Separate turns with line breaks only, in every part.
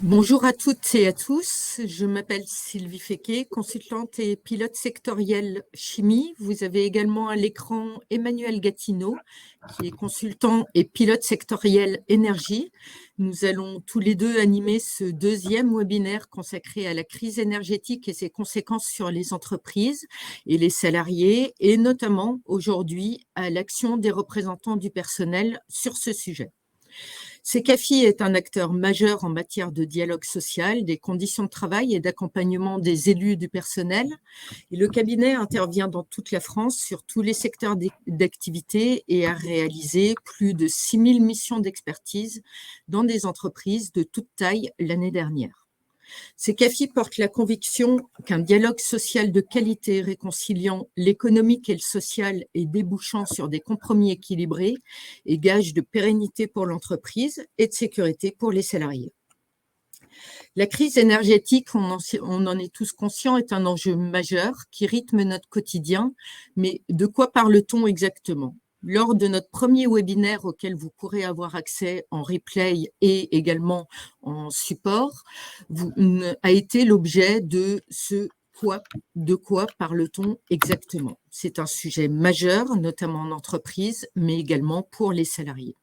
Bonjour à toutes et à tous, je m'appelle Sylvie Féquet, consultante et pilote sectoriel chimie. Vous avez également à l'écran Emmanuel Gatineau, qui est consultant et pilote sectoriel énergie. Nous allons tous les deux animer ce deuxième webinaire consacré à la crise énergétique et ses conséquences sur les entreprises et les salariés, et notamment aujourd'hui à l'action des représentants du personnel sur ce sujet. Secafi est un acteur majeur en matière de dialogue social, des conditions de travail et d'accompagnement des élus du personnel. Et le cabinet intervient dans toute la France sur tous les secteurs d'activité et a réalisé plus de 6000 missions d'expertise dans des entreprises de toute taille l'année dernière. Secafi porte la conviction qu'un dialogue social de qualité réconciliant l'économique et le social et débouchant sur des compromis équilibrés est gage de pérennité pour l'entreprise et de sécurité pour les salariés. La crise énergétique, on en est tous conscients, est un enjeu majeur qui rythme notre quotidien. Mais de quoi parle-t-on exactement ? Lors de notre premier webinaire auquel vous pourrez avoir accès en replay et également en support, a été l'objet de de quoi parle-t-on exactement ? C'est un sujet majeur, notamment en entreprise, mais également pour les salariés.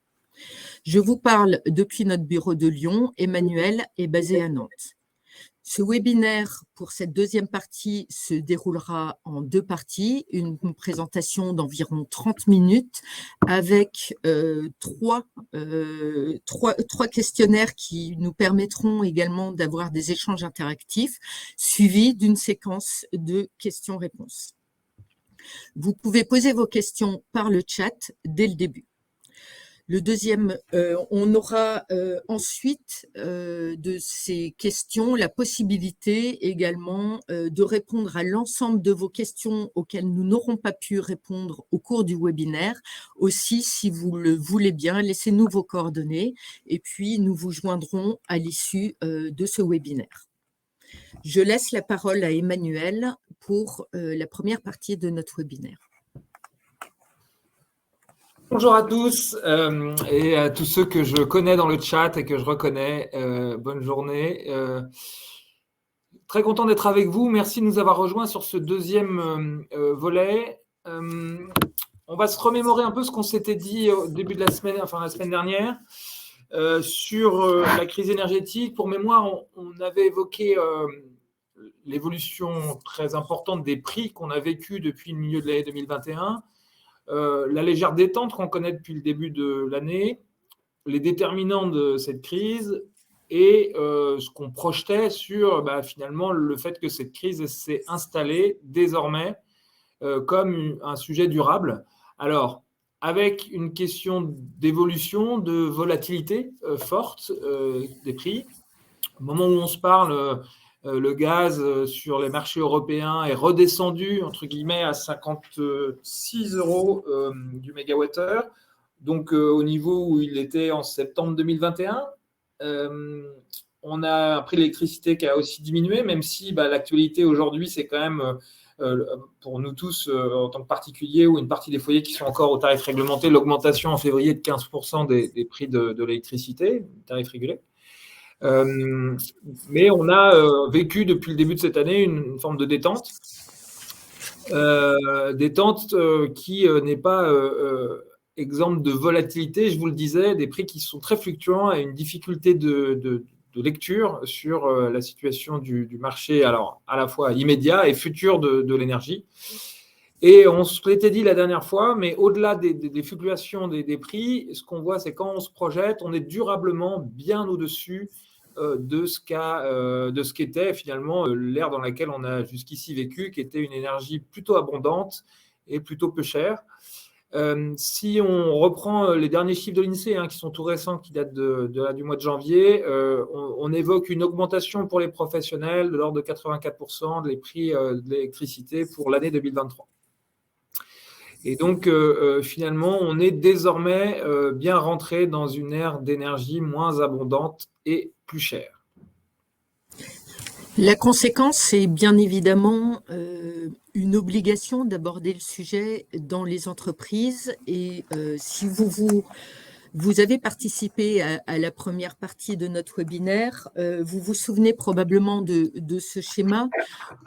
Je vous parle depuis notre bureau de Lyon. Emmanuel est basé à Nantes. Ce webinaire, pour cette deuxième partie, se déroulera en deux parties. Une présentation d'environ 30 minutes avec trois questionnaires qui nous permettront également d'avoir des échanges interactifs, suivis d'une séquence de questions-réponses. Vous pouvez poser vos questions par le chat dès le début. Le deuxième, on aura ensuite de ces questions la possibilité également de répondre à l'ensemble de vos questions auxquelles nous n'aurons pas pu répondre au cours du webinaire. Aussi, si vous le voulez bien, laissez-nous vos coordonnées et puis nous vous joindrons à l'issue de ce webinaire. Je laisse la parole à Emmanuel pour la première partie de notre webinaire.
Bonjour à tous et à tous ceux que je connais dans le chat et que je reconnais. Bonne journée. Très content d'être avec vous. Merci de nous avoir rejoints sur ce deuxième volet. On va se remémorer un peu ce qu'on s'était dit au début de la semaine, enfin la semaine dernière, sur la crise énergétique. Pour mémoire, on avait évoqué l'évolution très importante des prix qu'on a vécu depuis le milieu de l'année 2021. La légère détente qu'on connaît depuis le début de l'année, les déterminants de cette crise et ce qu'on projetait sur finalement le fait que cette crise s'est installée désormais comme un sujet durable. Alors, avec une question d'évolution, de volatilité forte des prix. Au moment où on se parle, le gaz sur les marchés européens est redescendu, entre guillemets, à 56 € du mégawattheure, donc au niveau où il était en septembre 2021. On a un prix de l'électricité qui a aussi diminué, même si l'actualité aujourd'hui, c'est quand même, pour nous tous, en tant que particuliers ou une partie des foyers qui sont encore au tarif réglementé, l'augmentation en février de 15% des prix de l'électricité, tarif régulé. Mais on a vécu depuis le début de cette année une forme de détente, qui n'est pas exemple de volatilité, je vous le disais, des prix qui sont très fluctuants et une difficulté de lecture sur la situation du marché, alors à la fois immédiat et futur de l'énergie. Et on se l'était dit la dernière fois, mais au-delà des fluctuations des prix, ce qu'on voit, c'est quand on se projette, on est durablement bien au-dessus de ce qu'était finalement l'ère dans laquelle on a jusqu'ici vécu, qui était une énergie plutôt abondante et plutôt peu chère. Si on reprend les derniers chiffres de l'INSEE, qui sont tout récents, qui datent du mois de janvier, on évoque une augmentation pour les professionnels de l'ordre de 84% des prix de l'électricité pour l'année 2023. Et donc, finalement, on est désormais bien rentré dans une ère d'énergie moins abondante et plus chère.
La conséquence, c'est bien évidemment une obligation d'aborder le sujet dans les entreprises. Et si vous Vous avez participé à la première partie de notre webinaire. Vous vous souvenez probablement de ce schéma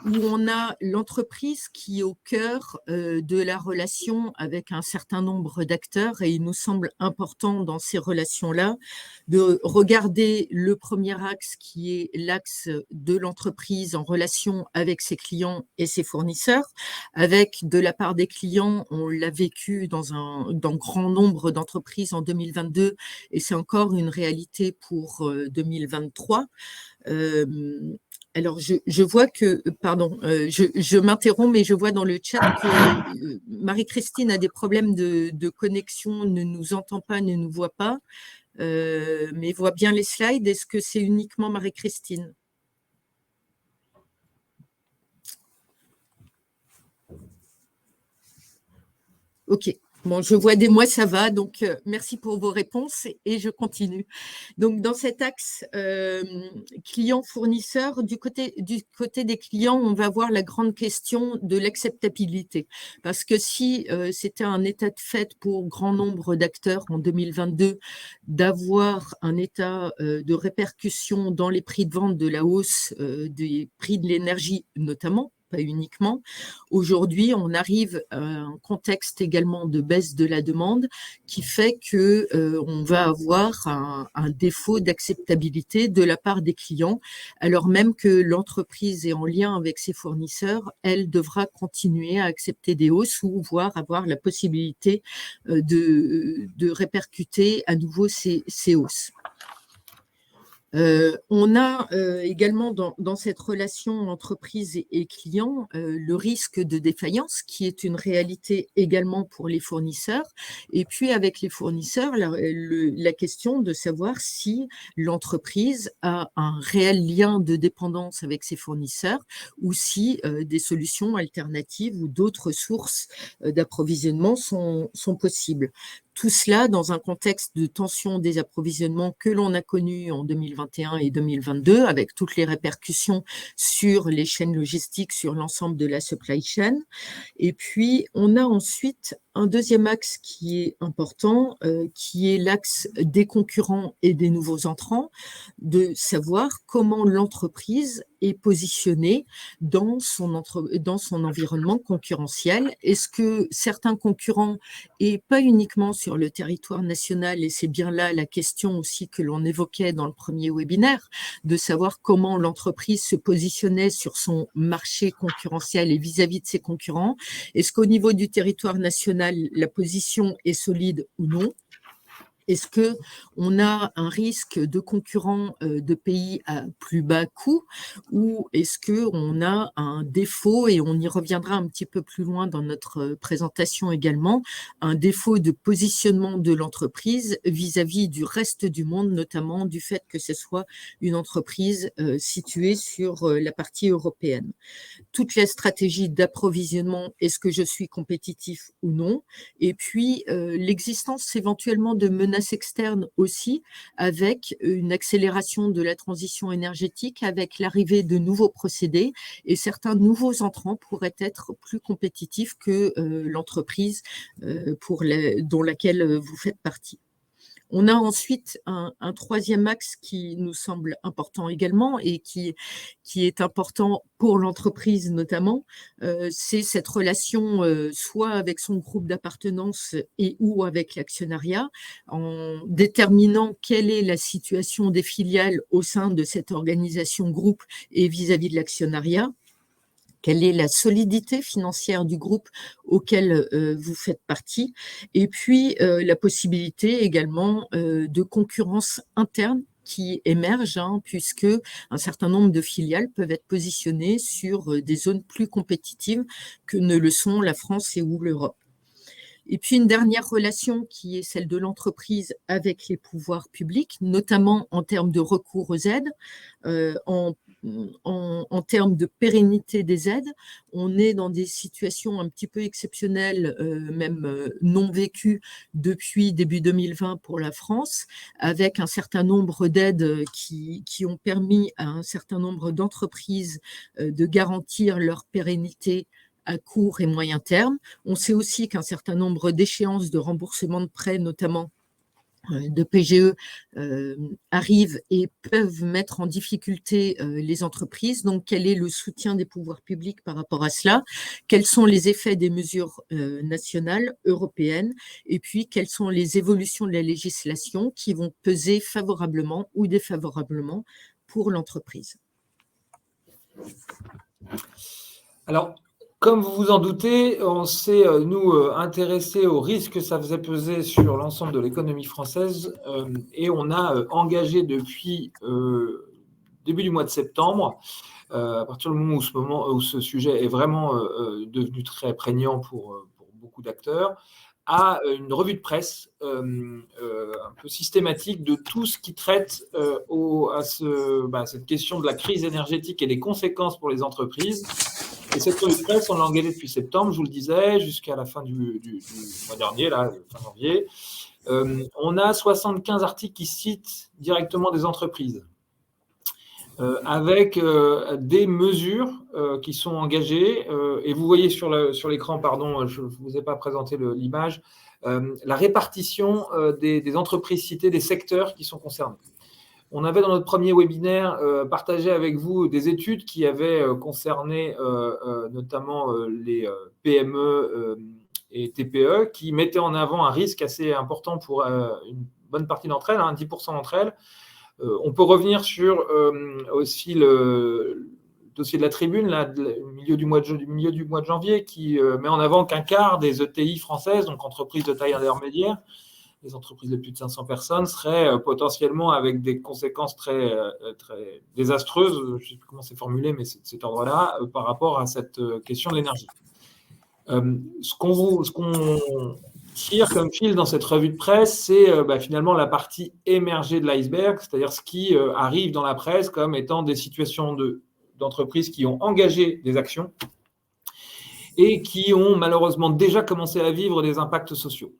où on a l'entreprise qui est au cœur de la relation avec un certain nombre d'acteurs, et il nous semble important dans ces relations-là de regarder le premier axe qui est l'axe de l'entreprise en relation avec ses clients et ses fournisseurs. Avec, de la part des clients, on l'a vécu dans grand nombre d'entreprises en 2022 et c'est encore une réalité pour 2023. Alors, je vois que, pardon, je m'interromps, mais je vois dans le chat que Marie-Christine a des problèmes de connexion, ne nous entend pas, ne nous voit pas, mais voit bien les slides. Est-ce que c'est uniquement Marie-Christine ? Ok. Bon, je vois des mois, ça va, donc merci pour vos réponses et je continue. Donc, dans cet axe client-fournisseur, du côté des clients, on va voir la grande question de l'acceptabilité. Parce que si c'était un état de fait pour grand nombre d'acteurs en 2022 d'avoir un état de répercussion dans les prix de vente de la hausse des prix de l'énergie notamment, pas uniquement. Aujourd'hui, on arrive à un contexte également de baisse de la demande qui fait que on va avoir un défaut d'acceptabilité de la part des clients, alors même que l'entreprise est en lien avec ses fournisseurs, elle devra continuer à accepter des hausses ou voire avoir la possibilité de répercuter à nouveau ces hausses. On a également dans cette relation entreprise et client le risque de défaillance qui est une réalité également pour les fournisseurs. Et puis avec les fournisseurs, la question de savoir si l'entreprise a un réel lien de dépendance avec ses fournisseurs ou si des solutions alternatives ou d'autres sources d'approvisionnement sont possibles. Tout cela dans un contexte de tension des approvisionnements que l'on a connu en 2021 et 2022, avec toutes les répercussions sur les chaînes logistiques, sur l'ensemble de la supply chain. Et puis, on a ensuite un deuxième axe qui est important, qui est l'axe des concurrents et des nouveaux entrants, de savoir comment l'entreprise est positionnée dans son environnement concurrentiel. Est-ce que certains concurrents, et pas uniquement sur le territoire national, et c'est bien là la question aussi que l'on évoquait dans le premier webinaire, de savoir comment l'entreprise se positionnait sur son marché concurrentiel et vis-à-vis de ses concurrents. Est-ce qu'au niveau du territoire national, la position est solide ou non ? Est-ce qu'on a un risque de concurrents de pays à plus bas coût ou est-ce qu'on a un défaut, et on y reviendra un petit peu plus loin dans notre présentation également, un défaut de positionnement de l'entreprise vis-à-vis du reste du monde, notamment du fait que ce soit une entreprise située sur la partie européenne. Toute la stratégie d'approvisionnement, est-ce que je suis compétitif ou non ? Et puis, l'existence éventuellement de menaces externes aussi, avec une accélération de la transition énergétique, avec l'arrivée de nouveaux procédés, et certains nouveaux entrants pourraient être plus compétitifs que l'entreprise dont laquelle vous faites partie. On a ensuite un troisième axe qui nous semble important également et qui est important pour l'entreprise notamment, c'est cette relation soit avec son groupe d'appartenance et ou avec l'actionnariat, en déterminant quelle est la situation des filiales au sein de cette organisation groupe et vis-à-vis de l'actionnariat. Quelle est la solidité financière du groupe auquel vous faites partie, et puis la possibilité également de concurrence interne qui émerge, puisque un certain nombre de filiales peuvent être positionnées sur des zones plus compétitives que ne le sont la France et ou l'Europe. Et puis une dernière relation qui est celle de l'entreprise avec les pouvoirs publics, notamment en termes de recours aux aides, en termes de pérennité des aides. On est dans des situations un petit peu exceptionnelles, même non vécues depuis début 2020 pour la France, avec un certain nombre d'aides qui ont permis à un certain nombre d'entreprises de garantir leur pérennité à court et moyen terme. On sait aussi qu'un certain nombre d'échéances de remboursement de prêts, notamment, de PGE arrivent et peuvent mettre en difficulté les entreprises. Donc, quel est le soutien des pouvoirs publics par rapport à cela? Quels sont les effets des mesures nationales, européennes? Et puis, quelles sont les évolutions de la législation qui vont peser favorablement ou défavorablement pour l'entreprise?
Alors, comme vous vous en doutez, on s'est, nous, intéressés aux risques que ça faisait peser sur l'ensemble de l'économie française et on a engagé depuis début du mois de septembre, à partir du moment où ce sujet est vraiment devenu très prégnant pour beaucoup d'acteurs, à une revue de presse un peu systématique de tout ce qui traite à cette question de la crise énergétique et les conséquences pour les entreprises. Et cette revue de presse, on l'a engagée depuis septembre, je vous le disais, jusqu'à la fin du mois dernier, là, fin janvier. On a 75 articles qui citent directement des entreprises, avec des mesures qui sont engagées. Et vous voyez sur l'écran, pardon, je ne vous ai pas présenté l'image, la répartition des entreprises citées, des secteurs qui sont concernés. On avait dans notre premier webinaire partagé avec vous des études qui avaient concerné notamment les PME et TPE, qui mettaient en avant un risque assez important pour une bonne partie d'entre elles, 10% d'entre elles. On peut revenir sur aussi le dossier de la Tribune, là, milieu du mois de janvier, qui met en avant qu'un quart des ETI françaises, donc entreprises de taille intermédiaire, les entreprises de plus de 500 personnes, seraient potentiellement avec des conséquences très désastreuses, je ne sais plus comment c'est formulé, mais c'est de cet ordre-là, par rapport à cette question de l'énergie. Ce qu'on tire comme fil dans cette revue de presse, c'est finalement la partie émergée de l'iceberg, c'est-à-dire ce qui arrive dans la presse comme étant des situations d'entreprises qui ont engagé des actions et qui ont malheureusement déjà commencé à vivre des impacts sociaux.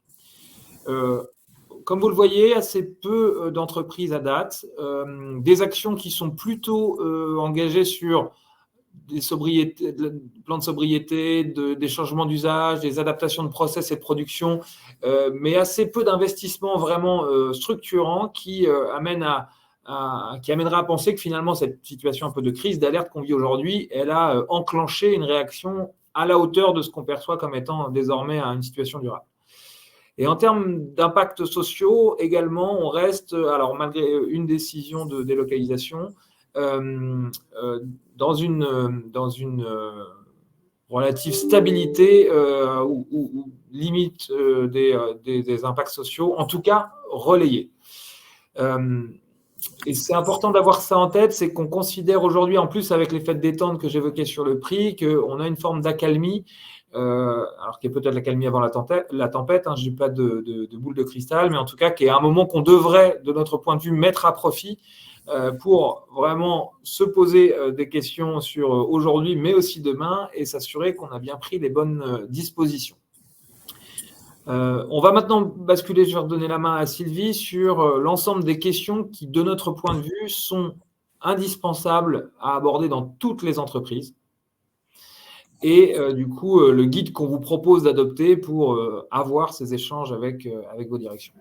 Comme vous le voyez, assez peu d'entreprises à date, des actions qui sont plutôt engagées sur des plans de sobriété, des changements d'usage, des adaptations de process et de production, mais assez peu d'investissements vraiment structurants qui amènera à penser que finalement cette situation un peu de crise, d'alerte qu'on vit aujourd'hui, elle a enclenché une réaction à la hauteur de ce qu'on perçoit comme étant désormais une situation durable. Et en termes d'impacts sociaux, également, on reste, alors malgré une décision de délocalisation, dans une relative stabilité ou limite des impacts sociaux, en tout cas relayés. Et c'est important d'avoir ça en tête, c'est qu'on considère aujourd'hui, en plus avec l'effet de détente que j'évoquais sur le prix, qu'on a une forme d'accalmie, alors qui est peut-être l'accalmie avant la tempête, je n'ai pas de boule de cristal, mais en tout cas qui est un moment qu'on devrait, de notre point de vue, mettre à profit pour vraiment se poser des questions sur aujourd'hui, mais aussi demain, et s'assurer qu'on a bien pris les bonnes dispositions. On va maintenant basculer, je vais redonner la main à Sylvie, sur l'ensemble des questions qui, de notre point de vue, sont indispensables à aborder dans toutes les entreprises. Et du coup, le guide qu'on vous propose d'adopter pour avoir ces échanges avec vos directions.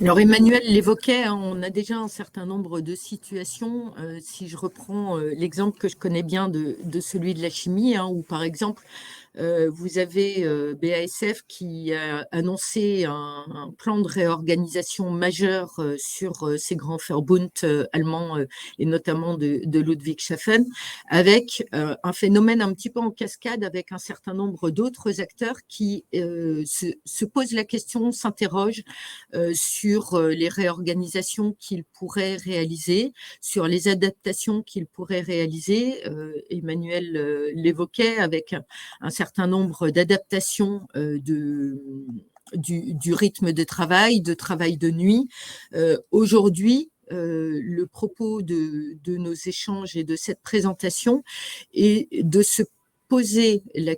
Alors Emmanuel l'évoquait, on a déjà un certain nombre de situations. Si je reprends l'exemple que je connais bien de celui de la chimie, où par exemple, vous avez BASF qui a annoncé un plan de réorganisation majeur sur ces grands Verbund allemands et notamment de Ludwigshafen, avec un phénomène un petit peu en cascade avec un certain nombre d'autres acteurs qui se posent la question, s'interrogent sur les réorganisations qu'ils pourraient réaliser, sur les adaptations qu'ils pourraient réaliser. Emmanuel l'évoquait avec un certain nombre d'adaptations du rythme de travail de nuit. Aujourd'hui, le propos de nos échanges et de cette présentation est de se poser la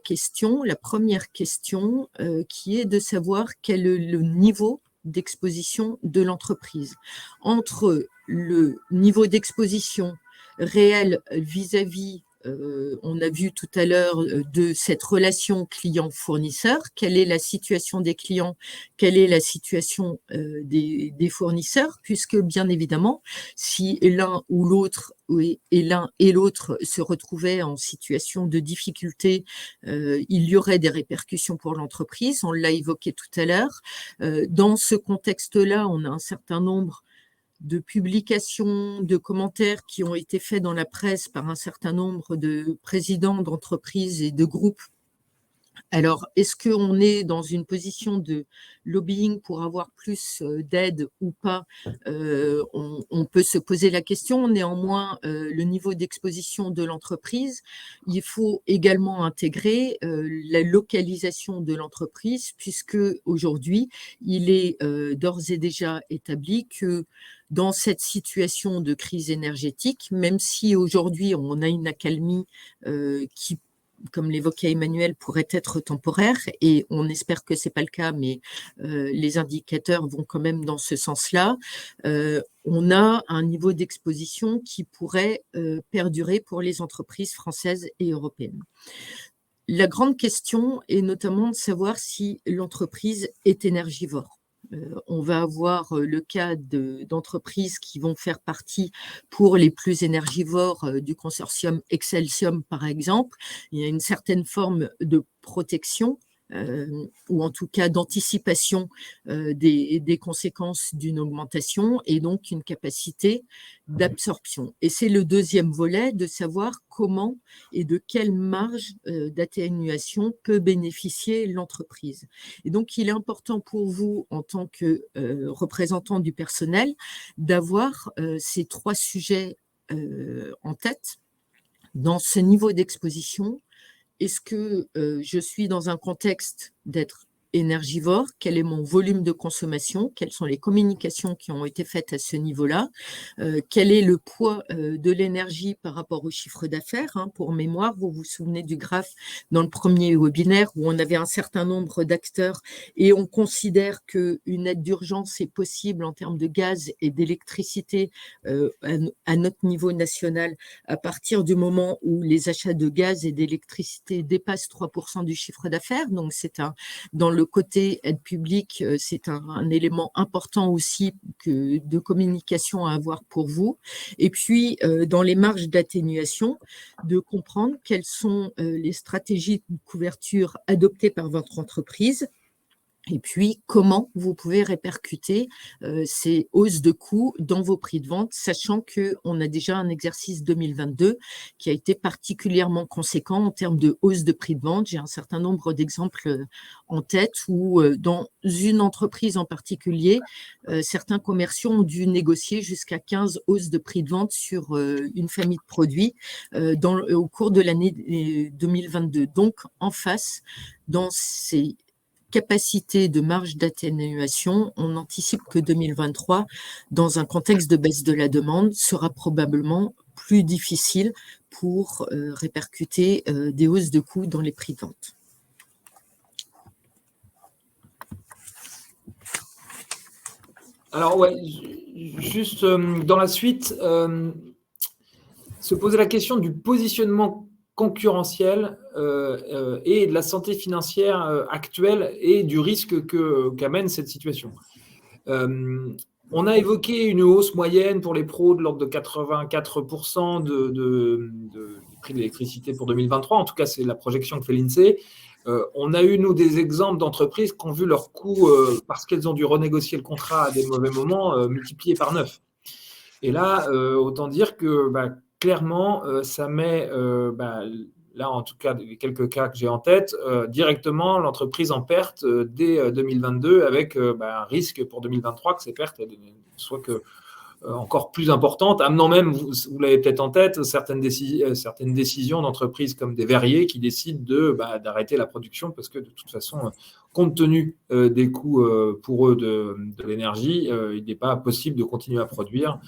première question, qui est de savoir quel est le niveau d'exposition de l'entreprise. Entre le niveau d'exposition réel vis-à-vis on a vu tout à l'heure de cette relation client-fournisseur. Quelle est la situation des clients? Quelle est la situation des fournisseurs? Puisque, bien évidemment, si l'un ou l'autre et l'un et l'autre se retrouvaient en situation de difficulté, il y aurait des répercussions pour l'entreprise. On l'a évoqué tout à l'heure. Dans ce contexte-là, on a un certain nombre de publications, de commentaires qui ont été faits dans la presse par un certain nombre de présidents d'entreprises et de groupes. Alors, est-ce qu'on est dans une position de lobbying pour avoir plus d'aide ou pas? On peut se poser la question. Néanmoins, le niveau d'exposition de l'entreprise, il faut également intégrer la localisation de l'entreprise, puisque aujourd'hui, il est d'ores et déjà établi que dans cette situation de crise énergétique, même si aujourd'hui on a une accalmie qui, comme l'évoquait Emmanuel, pourrait être temporaire, et on espère que ce n'est pas le cas, mais les indicateurs vont quand même dans ce sens-là. On a un niveau d'exposition qui pourrait perdurer pour les entreprises françaises et européennes. La grande question est notamment de savoir si l'entreprise est énergivore. On va avoir le cas d'entreprises qui vont faire partie, pour les plus énergivores, du consortium Excelsium, par exemple. Il y a une certaine forme de protection, ou en tout cas d'anticipation des conséquences d'une augmentation, et donc une capacité d'absorption. Et c'est le deuxième volet, de savoir comment et de quelle marge d'atténuation peut bénéficier l'entreprise. Et donc, il est important pour vous, en tant que représentant du personnel, d'avoir ces trois sujets en tête. Dans ce niveau d'exposition, est-ce que je suis dans un contexte d'être énergivore? Quel est mon volume de consommation? Quelles sont les communications qui ont été faites à ce niveau-là? Quel est le poids de l'énergie par rapport au chiffre d'affaires? Pour mémoire, vous vous souvenez du graphe dans le premier webinaire où on avait un certain nombre d'acteurs et on considère qu'une aide d'urgence est possible en termes de gaz et d'électricité à notre niveau national à partir du moment où les achats de gaz et d'électricité dépassent 3% du chiffre d'affaires. Donc, c'est dans le côté aide publique, c'est un élément important aussi de communication à avoir pour vous. Et puis, dans les marges d'atténuation, de comprendre quelles sont les stratégies de couverture adoptées par votre entreprise. Et puis, comment vous pouvez répercuter ces hausses de coûts dans vos prix de vente, sachant qu'on a déjà un exercice 2022 qui a été particulièrement conséquent en termes de hausse de prix de vente. J'ai un certain nombre d'exemples en tête où, dans une entreprise en particulier, certains commerciaux ont dû négocier jusqu'à 15 hausses de prix de vente sur une famille de produits au cours de l'année 2022. Donc, en face, dans ces capacité de marge d'atténuation, on anticipe que 2023, dans un contexte de baisse de la demande, sera probablement plus difficile pour répercuter des hausses de coûts dans les prix de vente.
Alors, ouais, juste dans la suite, se poser la question du positionnement concurrentiel et de la santé financière actuelle et du risque qu'amène cette situation. On a évoqué une hausse moyenne pour les pros de l'ordre de 84% du prix de l'électricité pour 2023. En tout cas, c'est la projection que fait l'INSEE. On a eu, nous, des exemples d'entreprises qui ont vu leurs coûts, parce qu'elles ont dû renégocier le contrat à des mauvais moments, multipliés par 9. Et là, autant dire que clairement, ça met, là en tout cas, les quelques cas que j'ai en tête, directement l'entreprise en perte dès 2022 avec un risque pour 2023 que ces pertes soient encore plus importantes, amenant même, vous l'avez peut-être en tête, certaines décisions d'entreprises comme des verriers qui décident d'arrêter la production parce que de toute façon, compte tenu des coûts pour eux de l'énergie, il n'est pas possible de continuer à produire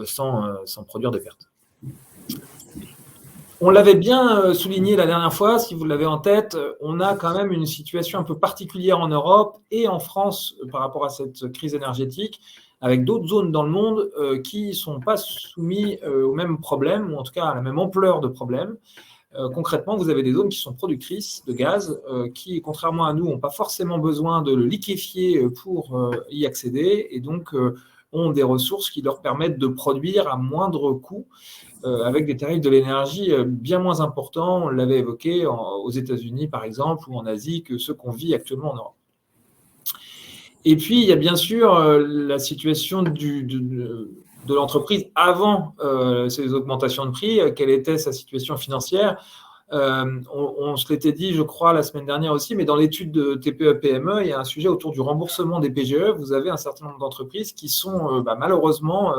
sans produire des pertes. On l'avait bien souligné la dernière fois, si vous l'avez en tête, on a quand même une situation un peu particulière en Europe et en France par rapport à cette crise énergétique, avec d'autres zones dans le monde qui ne sont pas soumises aux mêmes problèmes, ou en tout cas à la même ampleur de problèmes. Concrètement, vous avez des zones qui sont productrices de gaz, qui, contrairement à nous, n'ont pas forcément besoin de le liquéfier pour y accéder, et donc ont des ressources qui leur permettent de produire à moindre coût, avec des tarifs de l'énergie bien moins importants, on l'avait évoqué, aux États-Unis par exemple, ou en Asie, que ceux qu'on vit actuellement en Europe. Et puis, il y a bien sûr la situation de l'entreprise avant ces augmentations de prix. Quelle était sa situation financière? On se l'était dit, je crois, la semaine dernière aussi, mais dans l'étude de TPE-PME, il y a un sujet autour du remboursement des PGE. Vous avez un certain nombre d'entreprises qui sont malheureusement,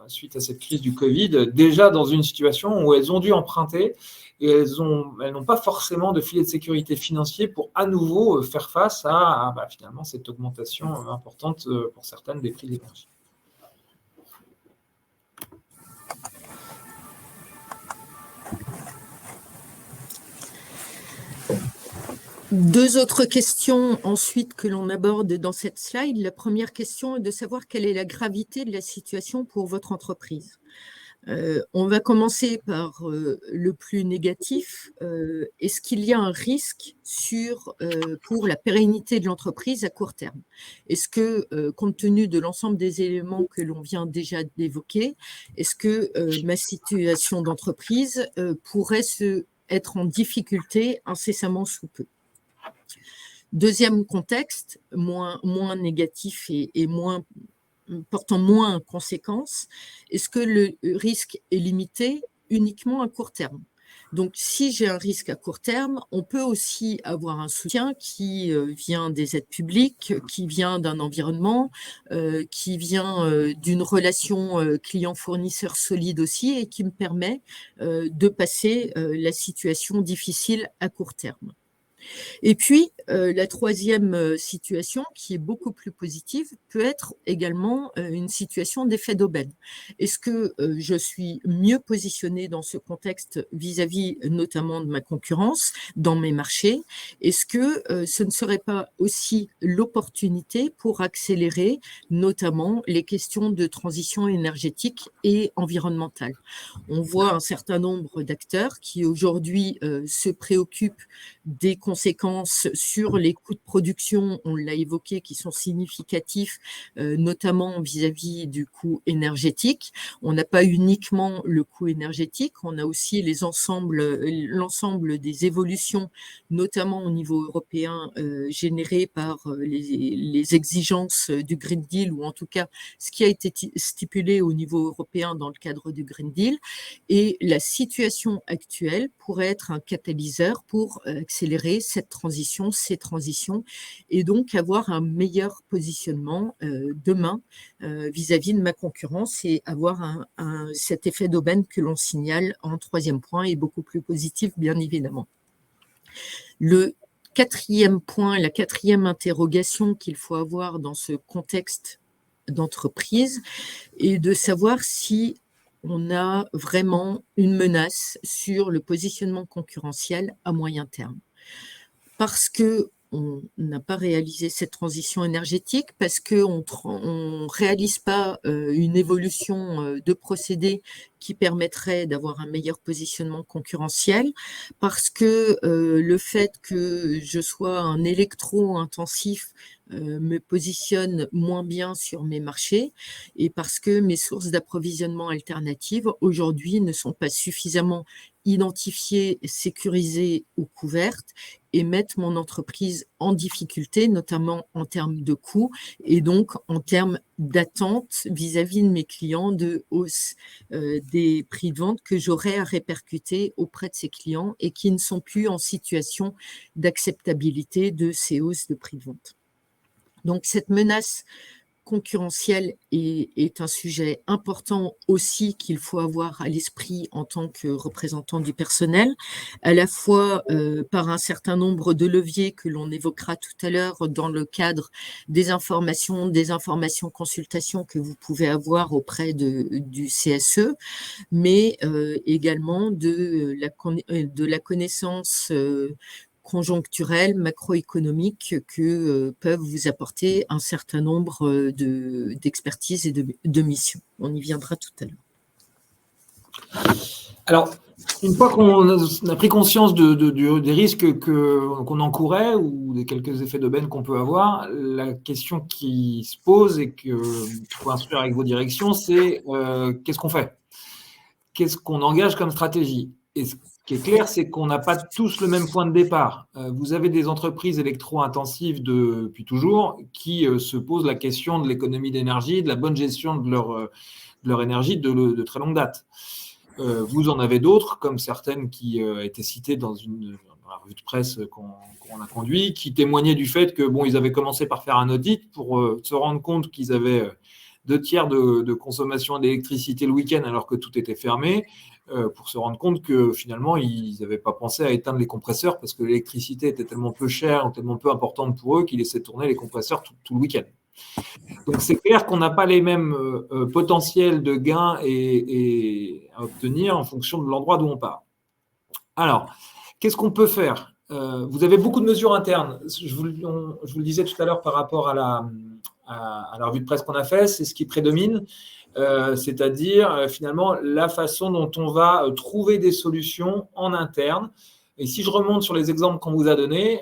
suite à cette crise du Covid, déjà dans une situation où elles ont dû emprunter et elles n'ont pas forcément de filet de sécurité financier pour à nouveau faire face à finalement cette augmentation importante pour certaines des prix de l'énergie.
Deux autres questions ensuite que l'on aborde dans cette slide. La première question est de savoir quelle est la gravité de la situation pour votre entreprise. On va commencer par le plus négatif. Est-ce qu'il y a un risque pour la pérennité de l'entreprise à court terme? Est-ce que, compte tenu de l'ensemble des éléments que l'on vient déjà d'évoquer, est-ce que ma situation d'entreprise pourrait être en difficulté incessamment sous peu? Deuxième contexte, moins négatif et portant moins en conséquence, est-ce que le risque est limité uniquement à court terme? Donc, si j'ai un risque à court terme, on peut aussi avoir un soutien qui vient des aides publiques, qui vient d'un environnement, qui vient d'une relation client-fournisseur solide aussi et qui me permet de passer la situation difficile à court terme. Et puis, la troisième situation, qui est beaucoup plus positive, peut être également une situation d'effet d'aubaine. Est-ce que je suis mieux positionnée dans ce contexte vis-à-vis notamment de ma concurrence, dans mes marchés? Est-ce que ce ne serait pas aussi l'opportunité pour accélérer notamment les questions de transition énergétique et environnementale? On voit un certain nombre d'acteurs qui aujourd'hui se préoccupent des conséquences sur les coûts de production, on l'a évoqué, qui sont significatifs, notamment vis-à-vis du coût énergétique. On n'a pas uniquement le coût énergétique, on a aussi l'ensemble des évolutions, notamment au niveau européen, générées par les exigences du Green Deal, ou en tout cas ce qui a été stipulé au niveau européen dans le cadre du Green Deal. Et la situation actuelle pourrait être un catalyseur pour accélérer ces transitions, et donc avoir un meilleur positionnement demain vis-à-vis de ma concurrence, et avoir cet effet d'aubaine que l'on signale en troisième point est beaucoup plus positif, bien évidemment. Le quatrième point, la quatrième interrogation qu'il faut avoir dans ce contexte d'entreprise est de savoir si on a vraiment une menace sur le positionnement concurrentiel à moyen terme. Parce qu'on n'a pas réalisé cette transition énergétique, parce qu'on ne réalise pas une évolution de procédés qui permettrait d'avoir un meilleur positionnement concurrentiel, parce que le fait que je sois un électro-intensif me positionne moins bien sur mes marchés, et parce que mes sources d'approvisionnement alternatives aujourd'hui ne sont pas suffisamment identifiées, sécurisées ou couvertes, et mettent mon entreprise en difficulté, notamment en termes de coûts et donc en termes d'attente vis-à-vis de mes clients, de hausse des prix de vente que j'aurai à répercuter auprès de ces clients et qui ne sont plus en situation d'acceptabilité de ces hausses de prix de vente. Donc, cette menace concurrentielle est un sujet important aussi qu'il faut avoir à l'esprit en tant que représentant du personnel, à la fois par un certain nombre de leviers que l'on évoquera tout à l'heure dans le cadre des informations consultations que vous pouvez avoir auprès du CSE, mais également de la connaissance conjoncturelles, macroéconomiques que peuvent vous apporter un certain nombre d'expertises et de missions. On y viendra tout à l'heure.
Alors, Une fois qu'on a pris conscience des risques qu'on encourait ou des quelques effets d'aubaine qu'on peut avoir, la question qui se pose et qu'il faut instruire avec vos directions, c'est qu'est-ce qu'on fait? Qu'est-ce qu'on engage comme stratégie? Et ce qui est clair, c'est qu'on n'a pas tous le même point de départ. Vous avez des entreprises électro-intensives depuis toujours qui se posent la question de l'économie d'énergie, de la bonne gestion de leur énergie de très longue date. Vous en avez d'autres, comme certaines qui étaient citées dans la revue de presse qu'on a conduite, qui témoignaient du fait que ils avaient commencé par faire un audit pour se rendre compte qu'ils avaient 2/3 de consommation d'électricité le week-end alors que tout était fermé, pour se rendre compte que finalement, ils n'avaient pas pensé à éteindre les compresseurs parce que l'électricité était tellement peu chère ou tellement peu importante pour eux qu'ils laissaient tourner les compresseurs tout le week-end. Donc, c'est clair qu'on n'a pas les mêmes potentiels de gains à obtenir en fonction de l'endroit d'où on part. Alors, qu'est-ce qu'on peut faire? Vous avez beaucoup de mesures internes. Je vous le disais tout à l'heure par rapport à la revue de presse qu'on a fait, c'est ce qui prédomine, c'est-à-dire finalement la façon dont on va trouver des solutions en interne. Et si je remonte sur les exemples qu'on vous a donnés,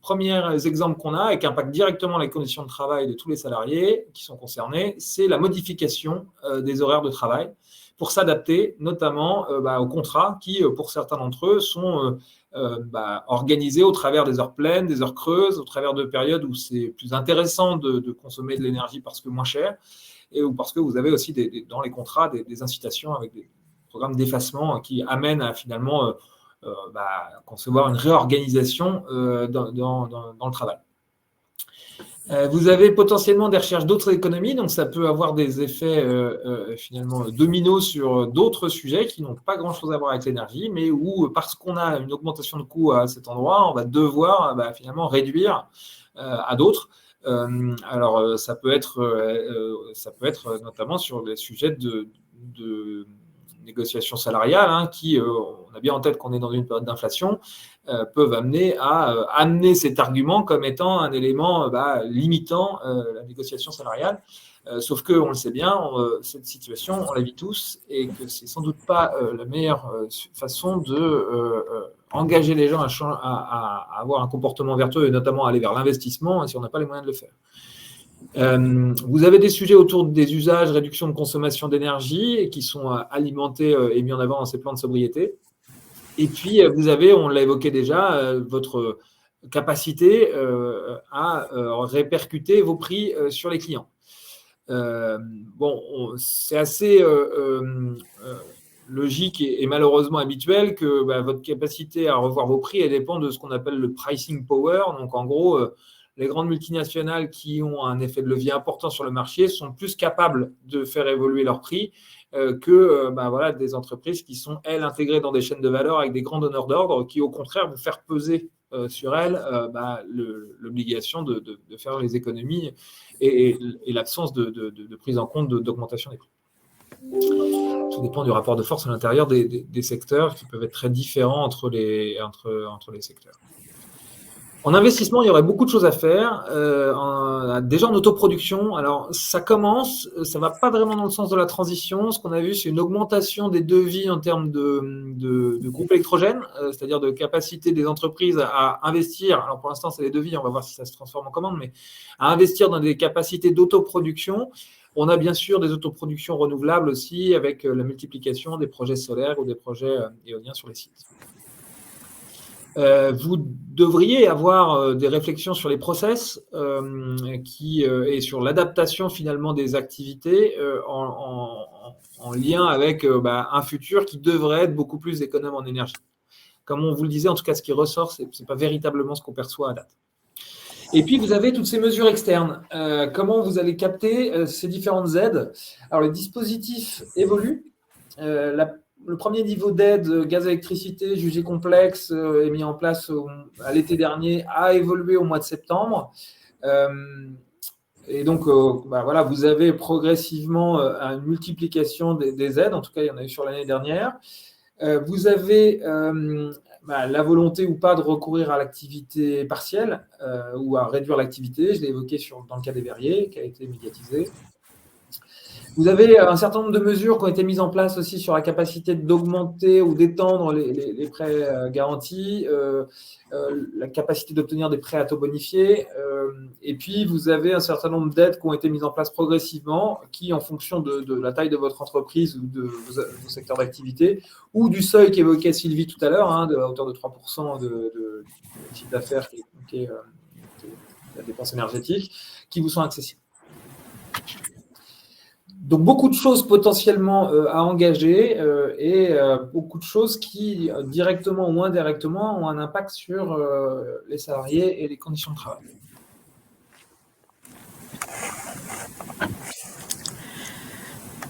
premiers exemples qu'on a et qui impactent directement les conditions de travail de tous les salariés qui sont concernés, c'est la modification des horaires de travail pour s'adapter notamment aux contrats qui, pour certains d'entre eux, sont organisés au travers des heures pleines, des heures creuses, au travers de périodes où c'est plus intéressant de consommer de l'énergie parce que moins cher, ou parce que vous avez aussi dans les contrats des incitations avec des programmes d'effacement qui amènent à finalement concevoir une réorganisation dans le travail. Vous avez potentiellement des recherches d'autres économies, donc ça peut avoir des effets finalement dominos sur d'autres sujets qui n'ont pas grand-chose à voir avec l'énergie, mais où parce qu'on a une augmentation de coûts à cet endroit, on va devoir finalement réduire à d'autres. Alors ça peut être notamment sur les sujets de négociations salariales qui, on a bien en tête qu'on est dans une période d'inflation, peuvent amener à amener cet argument comme étant un élément limitant la négociation salariale. Sauf que, on le sait bien, cette situation, on la vit tous et que c'est sans doute pas la meilleure façon de engager les gens à avoir un comportement vertueux et notamment à aller vers l'investissement si on n'a pas les moyens de le faire. Vous avez des sujets autour des usages, réduction de consommation d'énergie qui sont alimentés et mis en avant dans ces plans de sobriété. Et puis, vous avez, on l'a évoqué déjà, votre capacité à répercuter vos prix sur les clients. C'est assez logique et malheureusement habituel que votre capacité à revoir vos prix elle dépend de ce qu'on appelle le pricing power. Donc, en gros, les grandes multinationales qui ont un effet de levier important sur le marché sont plus capables de faire évoluer leurs prix que des entreprises qui sont, elles, intégrées dans des chaînes de valeur avec des grands donneurs d'ordre qui, au contraire, vont faire peser sur elles l'obligation de faire les économies et l'absence de prise en compte d'augmentation des prix. Tout dépend du rapport de force à l'intérieur des secteurs qui peuvent être très différents entre les secteurs. En investissement, il y aurait beaucoup de choses à faire. Déjà en autoproduction, alors ça commence, ça ne va pas vraiment dans le sens de la transition. Ce qu'on a vu, c'est une augmentation des devis en termes de groupes électrogènes, c'est-à-dire de capacité des entreprises à investir. Alors pour l'instant, c'est les devis, on va voir si ça se transforme en commande, mais à investir dans des capacités d'autoproduction. On a bien sûr des autoproductions renouvelables aussi avec la multiplication des projets solaires ou des projets éoliens sur les sites. Vous devriez avoir des réflexions sur les process et sur l'adaptation finalement des activités en lien avec un futur qui devrait être beaucoup plus économe en énergie. Comme on vous le disait, en tout cas, ce qui ressort, ce n'est pas véritablement ce qu'on perçoit à date. Et puis, vous avez toutes ces mesures externes. Comment vous allez capter ces différentes aides? Alors, les dispositifs évoluent. Le premier niveau d'aide gaz-électricité jugé complexe est mis en place à l'été dernier, a évolué au mois de septembre. Et donc, vous avez progressivement une multiplication des aides. En tout cas, il y en a eu sur l'année dernière. Vous avez la volonté ou pas de recourir à l'activité partielle ou à réduire l'activité. Je l'ai évoqué dans le cas des verriers, qui a été médiatisé. Vous avez un certain nombre de mesures qui ont été mises en place aussi sur la capacité d'augmenter ou d'étendre les prêts garantis, la capacité d'obtenir des prêts à taux bonifiés. Et puis, vous avez un certain nombre d'aides qui ont été mises en place progressivement, qui, en fonction de la taille de votre entreprise ou de vos secteurs d'activité, ou du seuil qu'évoquait Sylvie tout à l'heure, de la hauteur de 3% de chiffre d'affaires qui est la dépense énergétique, qui vous sont accessibles. Donc, beaucoup de choses potentiellement à engager et beaucoup de choses qui, directement ou indirectement, ont un impact sur les salariés et les conditions de travail.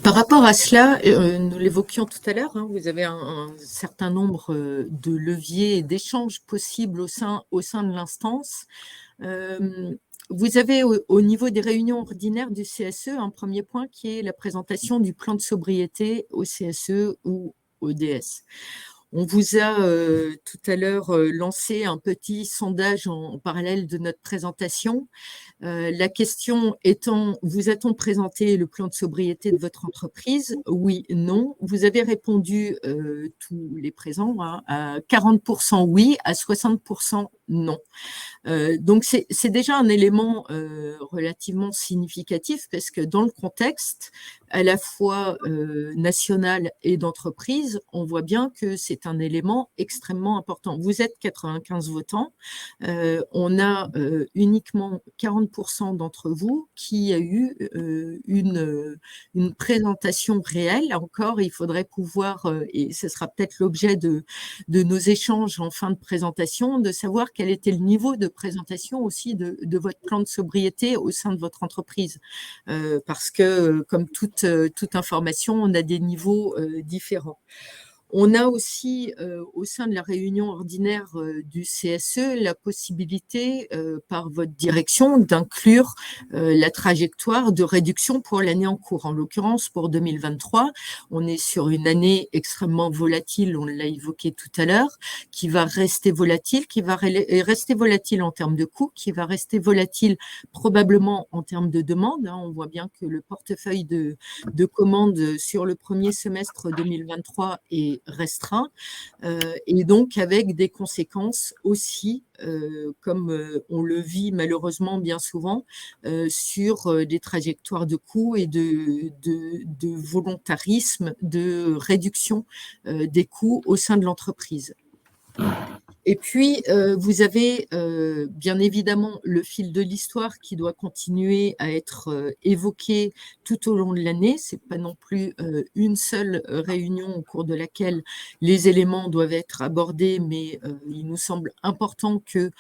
Par rapport à cela, nous l'évoquions tout à l'heure, vous avez un certain nombre de leviers et d'échanges possibles au sein de l'instance. Vous avez au niveau des réunions ordinaires du CSE un premier point qui est la présentation du plan de sobriété au CSE ou au DS. On vous a tout à l'heure lancé un petit sondage en parallèle de notre présentation. La question étant, vous a-t-on présenté le plan de sobriété de votre entreprise? Oui, non. Vous avez répondu, tous les présents, à 40% oui, à 60% non. Donc, c'est déjà un élément relativement significatif parce que dans le contexte à la fois national et d'entreprise, on voit bien que c'est un élément extrêmement important. Vous êtes 95 votants, on a uniquement 40% d'entre vous qui a eu une présentation réelle. Encore, il faudrait pouvoir, et ce sera peut-être l'objet de nos échanges en fin de présentation, de savoir quel était le niveau de présentation aussi de votre plan de sobriété au sein de votre entreprise. Parce que, comme toute information, on a des niveaux différents. On a aussi, au sein de la réunion ordinaire du CSE, la possibilité, par votre direction, d'inclure la trajectoire de réduction pour l'année en cours. En l'occurrence, pour 2023, on est sur une année extrêmement volatile, on l'a évoqué tout à l'heure, qui va rester volatile, en termes de coûts, qui va rester volatile probablement en termes de demande. On voit bien que le portefeuille de commandes sur le premier semestre 2023 est restreint et donc avec des conséquences aussi, comme on le vit malheureusement bien souvent, sur des trajectoires de coûts et de volontarisme de réduction des coûts au sein de l'entreprise. Et puis, vous avez bien évidemment le fil de l'histoire qui doit continuer à être évoqué tout au long de l'année. Ce n'est pas non plus une seule réunion au cours de laquelle les éléments doivent être abordés, mais il nous semble important que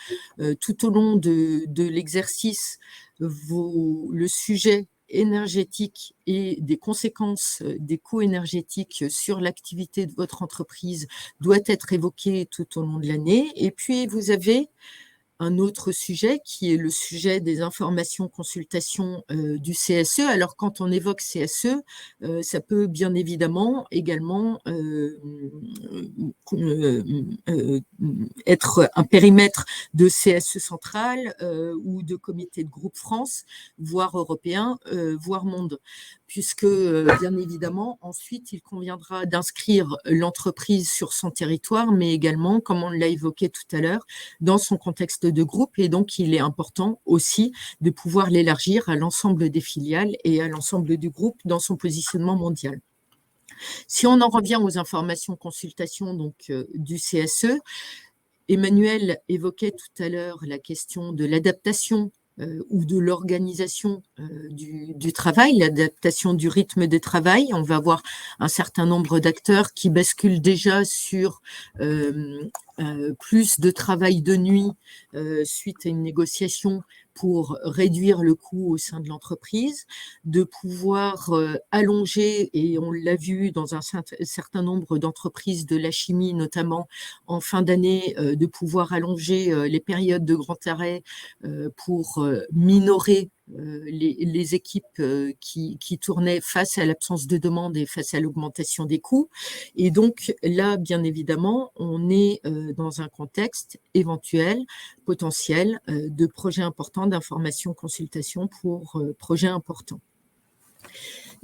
tout au long de l'exercice, le sujet énergétique et des conséquences des coûts énergétiques sur l'activité de votre entreprise doit être évoqué tout au long de l'année. Et puis, vous avez un autre sujet qui est le sujet des informations consultations du CSE. Alors, quand on évoque CSE, ça peut bien évidemment également être un périmètre de CSE central ou de comité de groupe France, voire européen, voire monde. Puisque, bien évidemment, ensuite, il conviendra d'inscrire l'entreprise sur son territoire, mais également, comme on l'a évoqué tout à l'heure, dans son contexte de groupe. Et donc, il est important aussi de pouvoir l'élargir à l'ensemble des filiales et à l'ensemble du groupe dans son positionnement mondial. Si on en revient aux informations consultations donc, du CSE, Emmanuel évoquait tout à l'heure la question de l'adaptation ou de l'organisation du travail, l'adaptation du rythme de travail. On va avoir un certain nombre d'acteurs qui basculent déjà sur plus de travail de nuit suite à une négociation pour réduire le coût au sein de l'entreprise, de pouvoir allonger, et on l'a vu dans un certain nombre d'entreprises de la chimie, notamment en fin d'année, de pouvoir allonger les périodes de grand arrêt pour minorer les équipes qui tournaient face à l'absence de demande et face à l'augmentation des coûts. Et donc là, bien évidemment, on est dans un contexte éventuel, potentiel, de projets importants, d'information, consultation pour projets importants.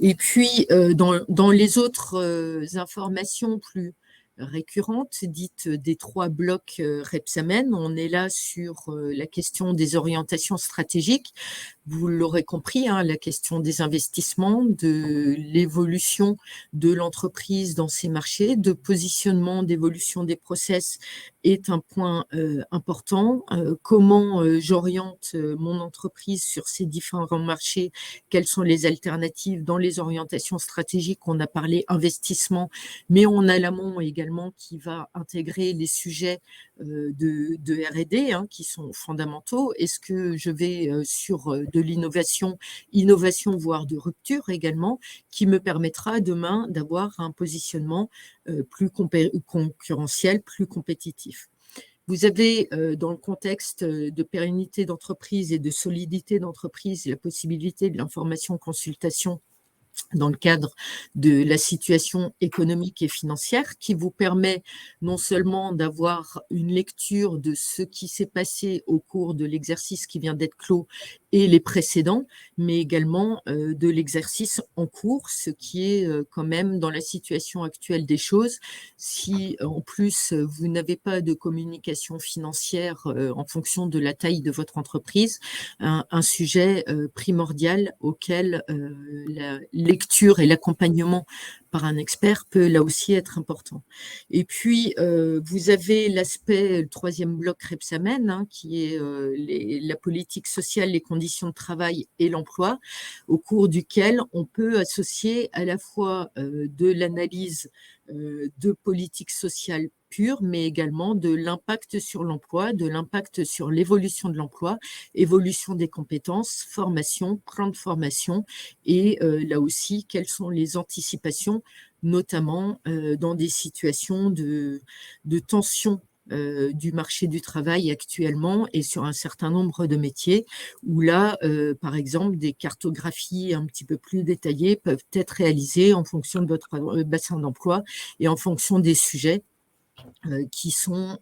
Et puis, dans les autres informations plus récurrentes, dites des 3 blocs Rebsamen, on est là sur la question des orientations stratégiques. Vous l'aurez compris, hein, la question des investissements, de l'évolution de l'entreprise dans ces marchés, de positionnement, d'évolution des process est un point important. Comment j'oriente mon entreprise sur ces différents marchés? Quelles sont les alternatives dans les orientations stratégiques? On a parlé investissement, mais on a l'amont également qui va intégrer les sujets de R&D qui sont fondamentaux. Est-ce que je vais sur de l'innovation, innovation voire de rupture également, qui me permettra demain d'avoir un positionnement plus concurrentiel, plus compétitif. Vous avez, dans le contexte de pérennité d'entreprise et de solidité d'entreprise, la possibilité de l'information-consultation dans le cadre de la situation économique et financière qui vous permet non seulement d'avoir une lecture de ce qui s'est passé au cours de l'exercice qui vient d'être clos et les précédents, mais également de l'exercice en cours, ce qui est quand même dans la situation actuelle des choses. Si en plus vous n'avez pas de communication financière en fonction de la taille de votre entreprise, un sujet primordial auquel la lecture et l'accompagnement par un expert peut là aussi être important. Et puis, vous avez l'aspect, le 3e bloc Rebsamen, qui est la politique sociale, les conditions de travail et l'emploi, au cours duquel on peut associer à la fois de l'analyse de politique sociale pure, mais également de l'impact sur l'emploi, de l'impact sur l'évolution de l'emploi, évolution des compétences, formation, plan de formation, et là aussi, quelles sont les anticipations, notamment dans des situations de tension du marché du travail actuellement et sur un certain nombre de métiers où là, par exemple, des cartographies un petit peu plus détaillées peuvent être réalisées en fonction de votre bassin d'emploi et en fonction des sujets qui sont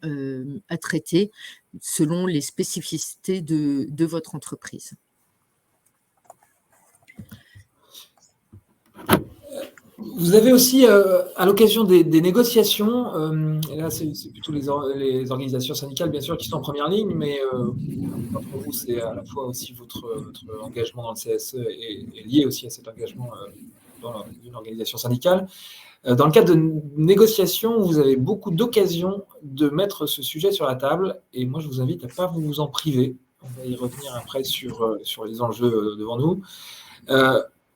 à traiter selon les spécificités de votre entreprise.
Vous avez aussi, à l'occasion des négociations, et là c'est plutôt les organisations syndicales bien sûr qui sont en première ligne, mais pour vous c'est à la fois aussi votre engagement dans le CSE est lié aussi à cet engagement dans une organisation syndicale. Dans le cadre de négociations, vous avez beaucoup d'occasions de mettre ce sujet sur la table, et moi je vous invite à ne pas vous en priver. On va y revenir après sur les enjeux devant nous.